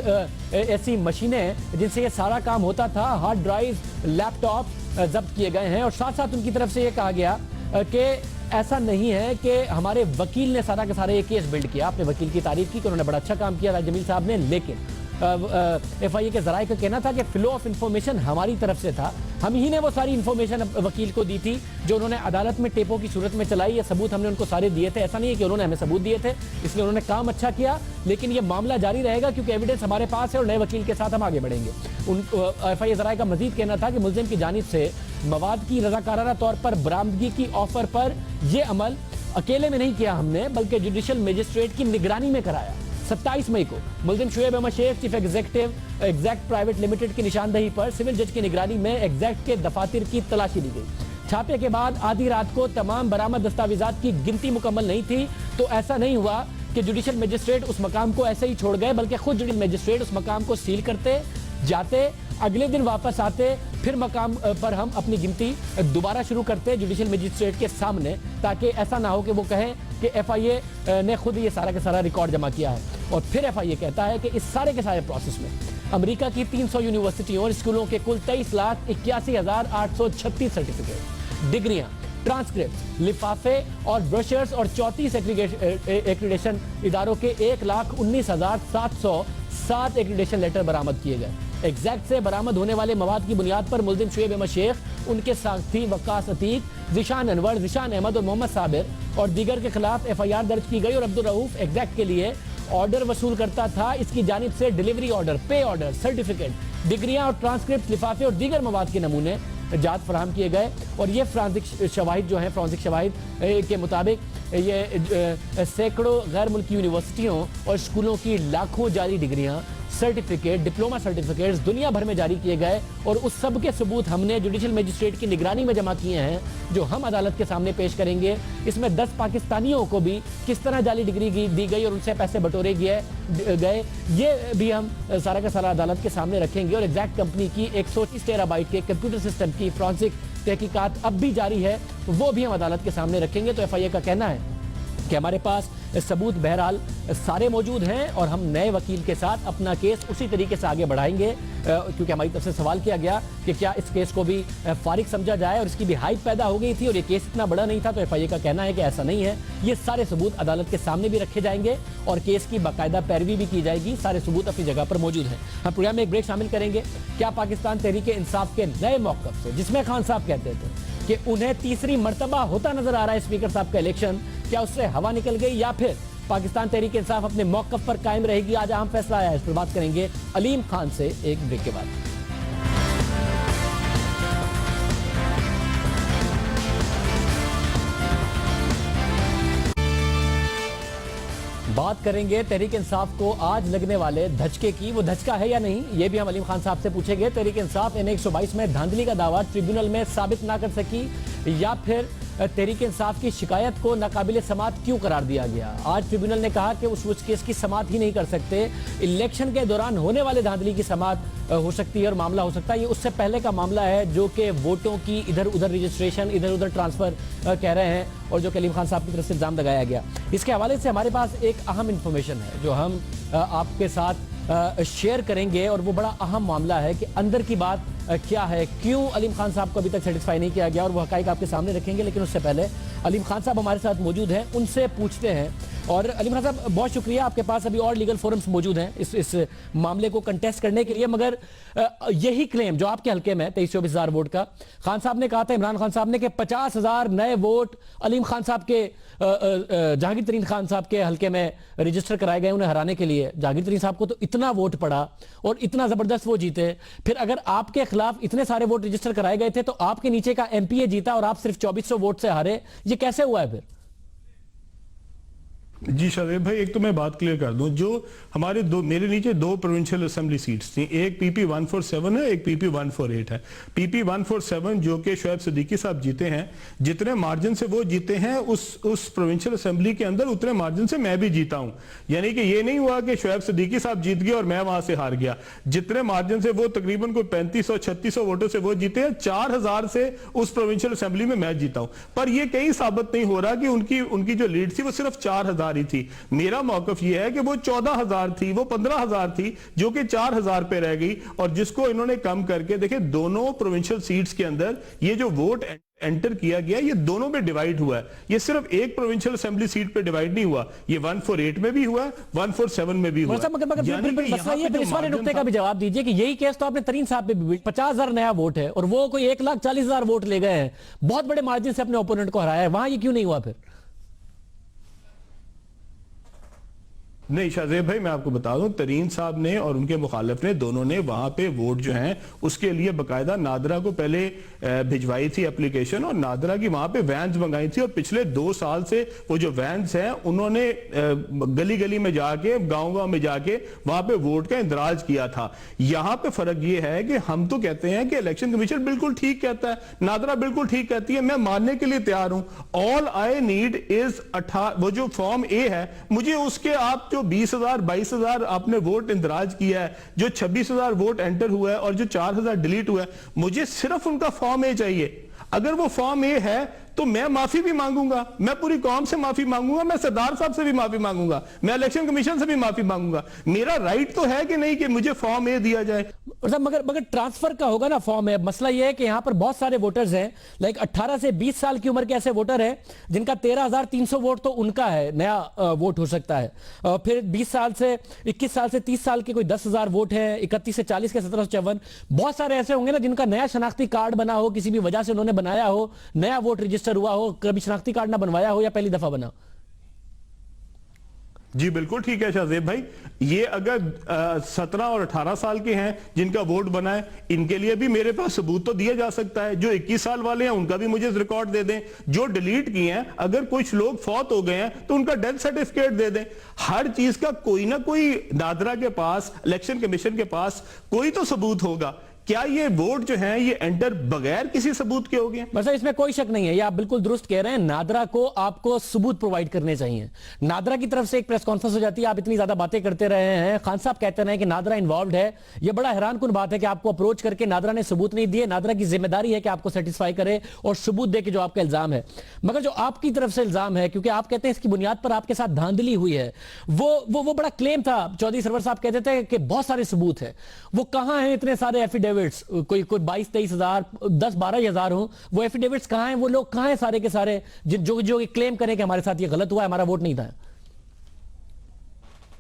ऐसी मशीनें जिनसे ये सारा काम होता था, हार्ड ड्राइव, लैपटॉप जब्त किए गए हैं। और साथ साथ उनकी तरफ से ये कहा गया कि ऐसा नहीं है कि हमारे वकील ने सारा के सारा ये केस बिल्ड किया। अपने वकील की तारीफ की कि उन्होंने बड़ा अच्छा काम किया राज जमील साहब ने, लेकिन FIA के जराए का कहना था कि फ्लो ऑफ इंफॉर्मेशन हमारी तरफ से था, हम ही ने वो सारी इंफॉर्मेशन वकील को दी थी जो उन्होंने अदालत में टेपों की सूरत में चलाई। ये सबूत हमने उनको सारे दिए थे, ऐसा नहीं है कि उन्होंने हमें सबूत दिए थे, इसलिए उन्होंने काम अच्छा किया, लेकिन ये मामला जारी रहेगा क्योंकि एविडेंस हमारे पास है और नए वकील के साथ हम आगे बढ़ेंगे। FIA जराए का मजीद कहना था कि मुल्जिम की जानिब से मवाद की रज़ाकाराना तौर पर बरामदगी की ऑफर पर यह अमल अकेले में नहीं किया हमने, बल्कि जुडिशल मजिस्ट्रेट की निगरानी में कराया। 27 मई को मुल्जिम Shoaib Ahmed Shaikh chief executive Exact private limited की निशानदही पर सिविल जज की निगरानी में एग्जैक्ट के दफातर की तलाशी ली गई। छापे के बाद आधी रात को तमाम बरामद दस्तावेजात की गिनती मुकम्मल नहीं थी, तो ऐसा नहीं हुआ कि जुडिशल मजिस्ट्रेट उस मकाम को ऐसे ही छोड़ गए, बल्कि खुद जुडिशल मजिस्ट्रेट उस मकाम को सील करते, जाते, अगले दिन वापस आते, फिर मकाम पर हम अपनी गिनती दोबारा शुरू करते जुडिशल मजिस्ट्रेट के सामने, ताकि ऐसा ना हो कि वो कहें कि FIA ने खुद ये सारा का सारा रिकॉर्ड जमा किया है। और फिर FIA कहता है कि इस सारे के सारे प्रोसेस में अमेरिका की 300 यूनिवर्सिटियों और स्कूलों के कुल 23,81,836 सर्टिफिकेट, डिग्रियां, ट्रांसक्रिप्ट, लिफाफे और ब्रोशर्स और 34 एक्रीडेशन इदारों के 1,19,707 एक्रीडेशन लेटर बरामद किए गए। एग्जैक्ट से बरामद होने वाले मवाद की बुनियाद पर मुल्जिम शुएब अहमद शेख, उनके साथी वक्कास अतीक, जिशान अनवर, जिशान अहमद और मोहम्मद साबिर और दीगर के खिलाफ FIR दर्ज की गई। और अब्दुल रऊफ एग्जैक्ट के लिए ऑर्डर वसूल करता था, इसकी जानिब से डिलीवरी ऑर्डर, पे ऑर्डर, सर्टिफिकेट, डिग्रियां और ट्रांसक्रिप्ट, लिफाफे और दीगर मवाद के नमूने जात फराहम किए गए। और ये फ्रांसिक शवाहिद जो हैं, फ्रांसिक शवाहिद के मुताबिक ये सैकड़ों गैर मुल्की यूनिवर्सिटियों और स्कूलों की लाखों जाली डिग्रियां, सर्टिफिकेट, डिप्लोमा सर्टिफिकेट्स दुनिया भर में जारी किए गए, और उस सब के सबूत हमने जुडिशल मजिस्ट्रेट की निगरानी में जमा किए हैं, जो हम अदालत के सामने पेश करेंगे। इसमें 10 पाकिस्तानियों को भी किस तरह जाली डिग्री दी गई और उनसे पैसे बटोरे गए, ये भी हम सारा का सारा अदालत के सामने रखेंगे। और एग्जैक्ट कंपनी की 130 टेराबाइट के कंप्यूटर सिस्टम की फॉरेंसिक तहकीकात अब भी जारी है, वो भी हम अदालत के सामने रखेंगे। तो FIA का कहना है कि हमारे पास सबूत बहरहाल सारे मौजूद हैं और हम नए वकील के साथ अपना केस उसी तरीके से आगे बढ़ाएंगे, क्योंकि हमारी तरफ से सवाल किया गया कि क्या इस केस को भी फारिग समझा जाए, और इसकी भी हाइप पैदा हो गई थी और ये केस इतना बड़ा नहीं था। तो FIA का कहना है कि ऐसा नहीं है, ये सारे सबूत अदालत के सामने भी रखे जाएंगे और केस की बाकायदा पैरवी भी की जाएगी, सारे सबूत अपनी जगह पर मौजूद हैं। हम प्रोग्राम में एक ब्रेक शामिल करेंगे। क्या पाकिस्तान तहरीक इंसाफ के नए मौक़िफ़ से, जिसमें खान साहब कहते थे कि उन्हें तीसरी मरतबा होता नजर आ रहा है स्पीकर साहब का इलेक्शन, क्या उससे हवा निकल गई या फिर पाकिस्तान तहरीक इंसाफ अपने मौक़िफ़ पर कायम रहेगी? आज अहम फैसला आया है, इस पर बात करेंगे अलीम खान से एक ब्रेक के बाद। बात करेंगे तहरीक इंसाफ को आज लगने वाले धचके की, वो धचका है या नहीं, ये भी हम अलीम खान साहब से पूछेंगे। तहरीक इंसाफ N122 में धांधली का दावा ट्रिब्यूनल में साबित ना कर सकी, या फिर तहरीक इंसाफ की शिकायत को नाकाबिले समात क्यों करार दिया गया? आज ट्रिब्यूनल ने कहा कि उस केस की समात ही नहीं कर सकते, इलेक्शन के दौरान होने वाले धांधली की समात हो सकती है और मामला हो सकता है। ये उससे पहले का मामला है जो कि वोटों की इधर उधर रजिस्ट्रेशन, इधर उधर ट्रांसफर कह रहे हैं, और जो कलीम खान साहब की तरफ से इल्जाम लगाया गया। इसके हवाले से हमारे पास एक अहम इंफॉर्मेशन है जो हम आपके साथ शेयर करेंगे, और वो बड़ा अहम मामला है कि अंदर की बात क्या है, क्यों अलीम खान साहब को अभी तक सेटिस्फाई नहीं किया गया, और वो हकाइक आपके सामने रखेंगे। लेकिन उससे पहले अलीम खान साहब हमारे साथ मौजूद हैं, उनसे पूछते हैं और अली खान साहब बहुत शुक्रिया, आपके पास अभी और लीगल फोरम्स मौजूद हैं इस मामले को कंटेस्ट करने के लिए, मगर यही क्लेम जो आपके हल्के में 23-24 हज़ार वोट का, खान साहब ने कहा था, इमरान खान साहब ने, कि 50,000 नए वोट अलीम खान साहब के जहांगीर तरीन खान साहब के हल्के में रजिस्टर कराए गए उन्हें हराने के लिए। जहांगीर तरीन साहब को तो इतना वोट पड़ा और इतना जबरदस्त वो जीते, फिर अगर आपके खिलाफ इतने सारे वोट रजिस्टर कराए गए थे तो आपके नीचे का एमपीए जीता और आप सिर्फ 2400 वोट से हारे, ये कैसे हुआ है फिर? जी शादेब भाई, एक तो मैं बात क्लियर कर दूं, जो हमारे मेरे नीचे 2 प्रोविंशियल असेंबली सीट्स थी, एक पीपी 147 है, एक पीपी 148 है। पीपी 147 जो कि शोएब सिद्दीकी साहब जीते हैं, जितने मार्जिन से वो जीते हैं उस प्रोविंशियल असेंबली के अंदर उतने मार्जिन से मैं भी जीता हूं। यानी कि ये नहीं हुआ कि शोएब सिद्दीकी साहब जीत गए और मैं वहां से हार गया। जितने मार्जिन से वो तकरीबन कोई 3500-3600 वोटों से वो जीते हैं, 4000 से उस प्रोविंशियल असेंबली में मैं जीता हूं। पर यह कहीं साबित नहीं हो रहा कि उनकी जो लीड थी वो सिर्फ 4000 थी। मेरा मौकफ यह है कि वो 14,000 थी, वो 15,000 थी, जो कि 4,000 पे रह गई, और जिसको इन्होंने कम करके, देखिए दोनों प्रोविंशियल सीट्स के अंदर ये जो वोट एंटर किया गया, ये दोनों पे डिवाइड हुआ है। ये सिर्फ एक प्रोविंशियल असेंबली सीट पे डिवाइड नहीं हुआ, ये 148 में भी हुआ, 147 में भी हुआ। इस वाले नुक्ते का भी जवाब दीजिए कि यही केस तो आपने तरीन साहब पे भी, 50,000 नया वोट है और वो कोई 1,40,000 वोट ले गए हैं, बहुत बड़े मार्जिन से अपने ओपोनेंट को हराया है, वहां ये क्यों नहीं हुआ फिर? नहीं शाहजेब भाई, मैं आपको बता दूं, तरीन साहब ने और उनके मुखालिफ ने, दोनों ने वहां पे वोट जो हैं उसके लिए बकायदा नादरा को पहले भिजवाई थी एप्लीकेशन, और नादरा की वहां पे वैन्स मंगाई थी, और पिछले 2 साल से वो जो वैन्स हैं उन्होंने गली गली में जाके, गांव गांव में जाके वहां पे वोट का इंदराज किया था। यहां पे फर्क ये है कि हम तो कहते हैं कि इलेक्शन कमीशन बिल्कुल ठीक कहता है, नादरा बिल्कुल ठीक कहती है, मैं मानने के लिए तैयार हूं। ऑल आई नीड इज वो जो फॉर्म ए है, मुझे उसके आप 20,000 22,000 आपने वोट इंदराज किया है, जो 26,000 वोट एंटर हुआ है और जो 4,000 डिलीट हुआ है, मुझे सिर्फ उनका फॉर्म ए चाहिए। अगर वो फॉर्म ए है तो मैं माफी भी मांगूंगा, मैं पूरी कौम से माफी मांगूंगा, मैं सरदार साहब से भी माफी मांगूंगा, मैं इलेक्शन कमीशन से भी माफी मांगूंगा। मेरा राइट तो है कि नहीं कि मुझे फॉर्म ए दिया जाए। मगर ट्रांसफर का होगा ना फॉर्म है। मसला यह है कि यहां पर बहुत सारे वोटर्स हैं, लाइक 18 से 20 साल की उम्र के ऐसे वोटर हैं जिनका 13,300 वोट तो उनका है, नया वोट हो सकता है। फिर 20 साल से 21 साल से 30 साल के कोई 10,000 वोट है, 31 से 40 के 1754। बहुत सारे ऐसे होंगे ना जिनका नया शनाख्ती कार्ड बना हो, किसी भी वजह से उन्होंने बनाया हो, नया वोट रजिस्टर हुआ हो, कभी शनाख्ती कार्ड ना बनवाया हो या पहली दफा बना। जी बिल्कुल ठीक है शाहजेब भाई, ये अगर 17 और 18 साल के हैं जिनका वोट बना है, इनके लिए भी मेरे पास सबूत तो दिया जा सकता है। जो 21 साल वाले हैं उनका भी मुझे रिकॉर्ड दे दें, जो डिलीट किए हैं, अगर कुछ लोग फौत हो गए हैं तो उनका डेथ सर्टिफिकेट दे दें। हर चीज का कोई ना कोई नादरा के पास, इलेक्शन कमीशन के पास कोई तो सबूत होगा। क्या ये वोट जो है ये एंटर बगैर किसी सबूत के हो गए? बस इसमें कोई शक नहीं है, ये आप बिल्कुल दुरुस्त कह रहे हैं। नादरा को आपको सबूत प्रोवाइड करने चाहिए। नादरा की तरफ से एक प्रेस कॉन्फ्रेंस हो जाती है, आप इतनी ज्यादा बातें करते रहे हैं, खान साहब कहते रहे कि नादरा इन्वॉल्व है। यह बड़ा हैरानकुन बात है कि आपको अप्रोच करके नादरा ने सबूत नहीं दिए। नादरा की जिम्मेदारी है कि आपको सेटिस्फाई करे और सबूत दे के जो आपका इल्जाम है। मगर जो आपकी तरफ से इल्जाम है, क्योंकि आप कहते हैं इसकी बुनियाद पर आपके साथ धांधली हुई है, वो बड़ा क्लेम था। चौधरी सरवर साहब कहते थे कि बहुत सारे सबूत है, वो कहां है इतने सारे एफिडेविट्स? कोई 22-23 हजार, 10-12 हजार हो, वो एफिडेविट्स कहां हैं? वो लोग कहां हैं सारे के सारे जो क्लेम करें कि हमारे साथ ये गलत हुआ है, हमारा वोट नहीं था?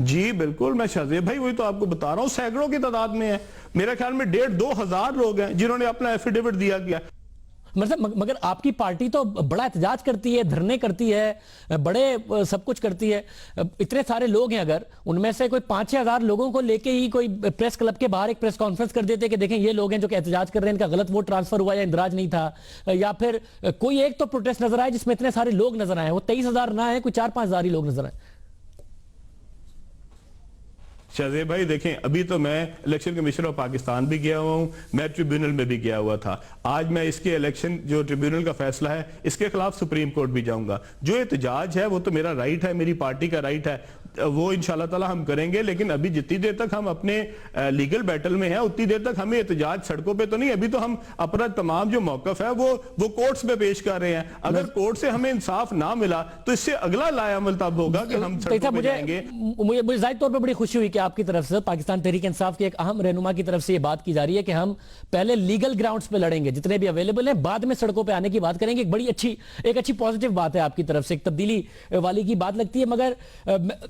जी बिल्कुल, मैं शाहजेब भाई वही तो आपको बता रहा हूं, सैकड़ों की तादाद में है। मेरे ख्याल में 1,500-2 हजार लोग हैं जिन्होंने अपना एफिडेविट दिया गया। मतलब मगर आपकी पार्टी तो बड़ा एहतजाज करती है, धरने करती है, बड़े सब कुछ करती है। इतने सारे लोग हैं, अगर उनमें से कोई 5-6 हजार लोगों को लेके ही कोई प्रेस क्लब के बाहर एक प्रेस कॉन्फ्रेंस कर देते कि देखें ये लोग हैं जो कि एहतजाज कर रहे हैं, इनका गलत वोट ट्रांसफर हुआ या इंदराज नहीं था, या फिर कोई एक तो प्रोटेस्ट नजर आए जिसमें इतने सारे लोग नजर आए, वो 23,000 ना है, कोई 4-5 हजार ही लोग नजर आए। शाहजेब भाई देखें, अभी तो मैं इलेक्शन कमीशन ऑफ पाकिस्तान भी गया हुआ हूं, मैं ट्रिब्यूनल में भी गया हुआ था। आज मैं इसके इलेक्शन जो ट्रिब्यूनल का फैसला है इसके खिलाफ सुप्रीम कोर्ट भी जाऊंगा। जो एहतजाज है वो तो मेरा राइट है, मेरी पार्टी का राइट है। वो इंशाल्लाह ताला हम करेंगे, लेकिन अभी जितनी देर तक हम अपने लीगल बैटल में हैं उतनी देर तक हमें एहतजाज सड़कों पे तो नहीं। अभी तो हम अपना तमाम जो मौकफ है वो कोर्ट्स में पेश कर रहे हैं। अगर कोर्ट से हमें इंसाफ ना मिला तो इससे अगला लायामल तब होगा कि हम सड़कों पे जाएंगे। मुझे जाहिर तौर पर बड़ी खुशी हुई कि आपकी तरफ से पाकिस्तान तहरीक इंसाफ के एक अहम रहनुमा की तरफ से ये बात की जा रही है कि हम पहले लीगल ग्राउंड्स पे लड़ेंगे, जितने भी अवेलेबल हैं, बाद में सड़कों पे आने की बात करेंगे। एक बड़ी अच्छी पॉजिटिव बात है आपकी तरफ से, एक तब्दीली वाली की बात लगती है। मगर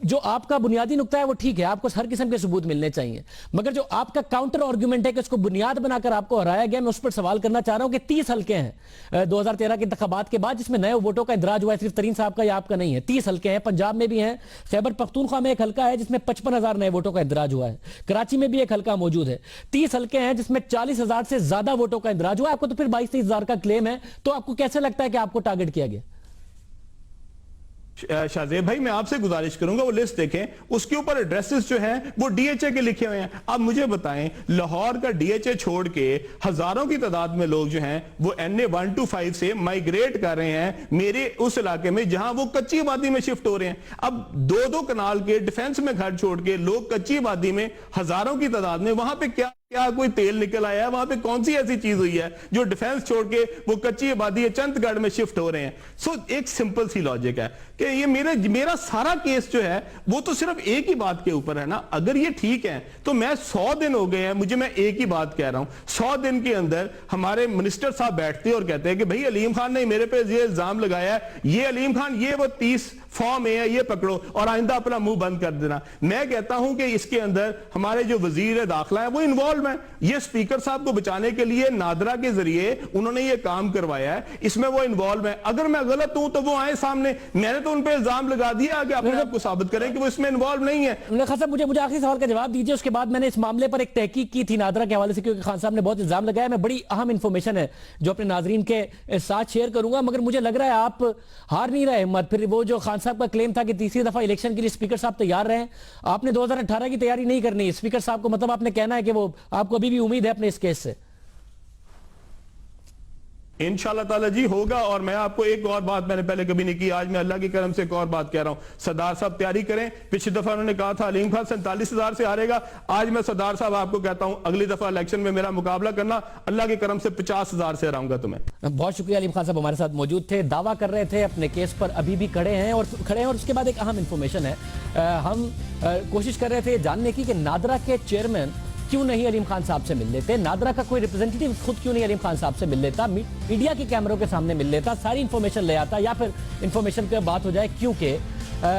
जो आपका बुनियादी नुक्ता है वो ठीक है, आपको हर किस्म के सबूत मिलने चाहिए, मगर जो आपका काउंटर आर्गुमेंट है कि उसको बुनियाद बनाकर आपको हराया गया, मैं उस पर सवाल करना चाह रहा हूं कि 30 हल्के हैं 2013 के इंतखाबात के बाद जिसमें नए वोटों का इंदराज हुआ है, सिर्फ तरीन साहब का या आपका नहीं है। 30 हल्के हैं, पंजाब में भी हैं, खैबर पख्तूनख्वा में एक हल्का है जिसमें 55,000 नए वोटों का इंदराज हुआ है, कराची में भी एक हल्का मौजूद है। 30 हल्के हैं जिसमें 40,000 से ज्यादा वोटों का इंदराज हुआ। आपको तो फिर 22-23,000 का क्लेम है, तो आपको कैसे लगता है कि आपको टारगेट किया गया? शाहजेब भाई, मैं आपसे गुजारिश करूंगा वो लिस्ट देखें, उसके ऊपर एड्रेसेस जो हैं वो डीएचए के लिखे हुए हैं। अब मुझे बताएं, लाहौर का डीएचए छोड़ के हजारों की तादाद में लोग जो हैं वो NA 125 से माइग्रेट कर रहे हैं मेरे उस इलाके में जहां वो कच्ची आबादी में शिफ्ट हो रहे हैं। अब 2-2 कनाल के डिफेंस में घर छोड़ के लोग कच्ची आबादी में हजारों की तादाद में, वहां पे क्या कोई तेल निकल आया है? वहां पे कौन सी ऐसी चीज हुई है जो डिफेंस छोड़ के वो कच्ची आबादी चंदगढ़ में शिफ्ट हो रहे हैं? सो एक सिंपल सी लॉजिक है कि ये मेरा सारा केस जो है वो तो सिर्फ एक ही बात के ऊपर है ना। अगर ये ठीक है तो मैं 100 दिन हो गए हैं मैं एक ही बात कह रहा हूं, 100 दिन के अंदर हमारे मिनिस्टर साहब बैठते हैं और कहते हैं कि भाई अलीम खान ने मेरे पे ये इल्जाम लगाया है, ये अलीम खान ये वो 30 फॉर्म है, ये पकड़ो और आइंदा अपना मुंह बंद कर देना। मैं कहता हूं कि इसके अंदर हमारे जो वजीर दाखिला है वो इन्वॉल्व है। ये स्पीकर साहब को बचाने के लिए नादरा के जरिए उन्होंने ये काम करवाया है, इसमें वो इन्वॉल्व है। अगर मैं गलत हूं तो वो आए सामने, मैंने तो उन पे इल्जाम लगा दिया कि अपने आप को साबित करें कि वो इसमें इन्वॉल्व नहीं है। खान साहब, मुझे आखिरी सवाल का जवाब दीजिए, उसके बाद मैंने इस मामले पर एक तहकीक की थी नादरा के हवाले से, क्योंकि खान साहब ने बहुत इल्जाम लगाया। मैं बड़ी अहम इंफॉर्मेशन है जो अपने नाजरीन के साथ शेयर करूंगा, मगर मुझे लग रहा है आप हार नहीं रहे हिम्मत। फिर वो जो खान साहब का क्लेम था कि तीसरी दफा इलेक्शन के लिए स्पीकर साहब तैयार रहे, आपने 2018 की तैयारी नहीं करनी है स्पीकर साहब को, मतलब आपने कहना है कि वो आपको अभी भी उम्मीद है अपने इस केस से? इंशाल्लाह ताला जी होगा। और मैं आपको एक और बात मैंने पहले कभी नहीं की, आज मैं अल्लाह की करम से एक और बात कह रहा हूं, सरदार साहब तैयारी करें। पिछली दफा उन्होंने कहा था अलीम खान 47,000 से हारेगा, आज मैं सरदार साहब आपको कहता हूं अगली दफा इलेक्शन में मेरा मुकाबला करना, अल्लाह की करम से 50,000 से हराऊंगा तुम्हें। बहुत शुक्रिया। अलीम खान साहब हमारे साथ मौजूद थे, दावा कर रहे थे, अपने केस पर अभी भी खड़े हैं। और उसके बाद एक अहम इंफॉर्मेशन है, हम कोशिश कर रहे थे जानने की कि नादरा के चेयरमैन क्यों नहीं अलीम खान साहब से मिल लेते, नादरा का कोई रिप्रेजेंटेटिव खुद क्यों नहीं अलीम खान साहब से मिल लेता, मीडिया के कैमरों के सामने मिल लेता, सारी इंफॉर्मेशन ले आता, या फिर इंफॉर्मेशन पे बात हो जाए। क्योंकि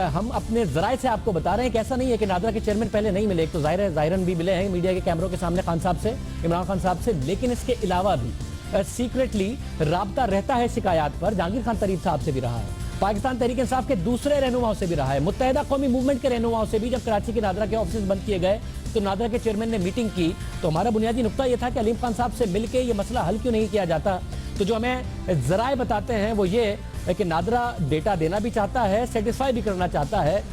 हम अपने जराए से आपको बता रहे हैं कि ऐसा नहीं है कि नादरा के चेयरमैन पहले नहीं मिले। एक तो जाहिरन भी मिले हैं मीडिया के कैमरों के सामने खान साहब से, इमरान खान साहब से, लेकिन इसके अलावा भी सीक्रेटली राब्ता रहता है शिकायत पर। जहांगीर खान तरीफ साहब से भी रहा है, पाकिस्तान तहरीक इंसाफ के दूसरे रहनुमाओं से भी रहा है, मुत्तहिदा कौमी मूवमेंट के रहनुमाओं से भी। जब कराची के नादरा के ऑफिस बंद किए गए तो नादरा के चेयरमैन ने मीटिंग की, तो हमारा बुनियादी नुक्ता यह था कि अलीम खान साहब से मिलकर ये मसला हल क्यों नहीं किया जाता। तो जो हमें जराए बताते हैं वो ये है कि नादरा डेटा देना भी चाहता है, सेटिस्फाई भी करना चाहता है,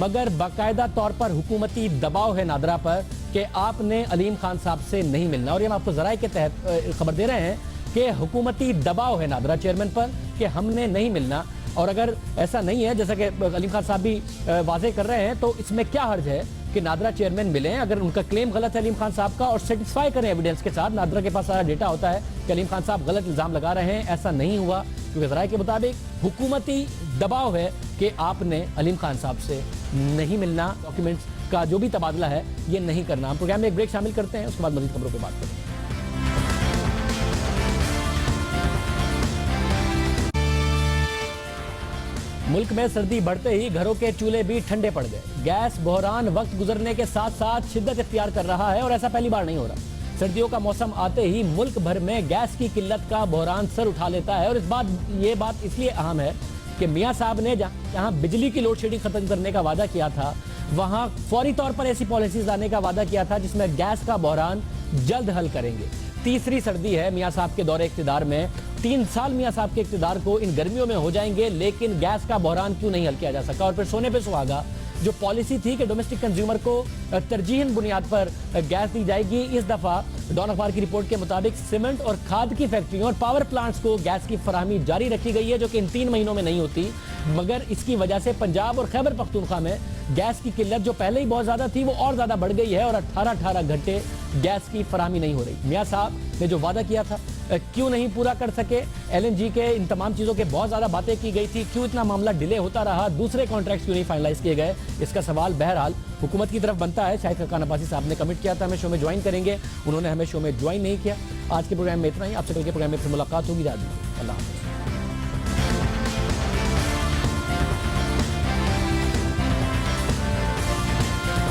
मगर बाकायदा तौर पर हुकूमती दबाव है नादरा पर कि आपने अलीम खान साहब से नहीं मिलना। और ये हम आपको जराए के तहत खबर दे रहे हैं कि हुकूमती दबाव है नादरा चेयरमैन पर कि हमने नहीं मिलना। और अगर ऐसा नहीं है, जैसा कि अलीम खान साहब भी वाजे कर रहे हैं, तो इसमें क्या हर्ज है कि नादरा चेयरमैन मिलें अगर उनका क्लेम गलत है अलीम खान साहब का, और सेटिस्फाई करें एविडेंस के साथ। नादरा के पास सारा डेटा होता है कि अलीम खान साहब गलत इल्जाम लगा रहे हैं, ऐसा नहीं हुआ, क्योंकि जराए के मुताबिक हुकूमती दबाव है कि आपने अलीम खान साहब से नहीं मिलना, डॉक्यूमेंट्स का जो भी तबादला है ये नहीं करना। हम प्रोग्राम में एक ब्रेक शामिल करते हैं, उसके बाद मज़ीद खबरों पर बात करते हैं। मुल्क में सर्दी बढ़ते ही घरों के चूल्हे भी ठंडे पड़ गए। गैस बहरान वक्त गुजरने के साथ साथ शिद्दत इख्तियार कर रहा है और ऐसा पहली बार नहीं हो रहा। सर्दियों का मौसम आते ही मुल्क भर में गैस की किल्लत का बहरान सर उठा लेता है। और ये बात इसलिए अहम है कि मियाँ साहब ने जहाँ बिजली की लोड शेडिंग खत्म करने का वादा किया था, वहाँ फौरी तौर पर ऐसी पॉलिसीज लाने का वादा किया था जिसमें गैस का बहरान जल्द हल करेंगे। तीसरी सर्दी है मियाँ साहब के दौरे इख्तिदार में। 3 साल मियाँ साहब के इख्तिदार को इन गर्मियों में हो जाएंगे, लेकिन गैस का बहरान क्यों नहीं हल किया जा सका। और फिर सोने पे सुहागा जो पॉलिसी थी कि डोमेस्टिक कंज्यूमर को तरजीहन बुनियाद पर गैस दी जाएगी, इस दफा डॉन अखबार की रिपोर्ट के मुताबिक सीमेंट और खाद की फैक्ट्रियों और पावर प्लांट्स को गैस की फराहमी जारी रखी गई है, जो कि इन 3 महीनों में नहीं होती, मगर इसकी वजह से पंजाब और खैबर पख्तूनख्वा में गैस की किल्लत जो पहले ही बहुत ज्यादा थी वो और ज्यादा बढ़ गई है और 18 घंटे गैस की फराहमी नहीं हो रही। मियां साहब ने जो वादा किया था क्यों नहीं पूरा कर सके? LNG के इन तमाम चीजों के बहुत ज्यादा बातें की गई थी, क्यों इतना मामला डिले होता रहा? दूसरे कॉन्ट्रैक्ट्स क्यों नहीं फाइनलाइज किए गए? इसका सवाल बहरहाल हुकूमत की तरफ बनता है। शाहिद खकान अब्बासी साहब ने कमिट किया था हमें शो में ज्वाइन करेंगे, उन्होंने हमें शो में ज्वाइन नहीं किया। आज के प्रोग्राम में इतना ही, आपसे कल के प्रोग्राम में फिर मुलाकात होगी। अल्लाह हाफ़िज़।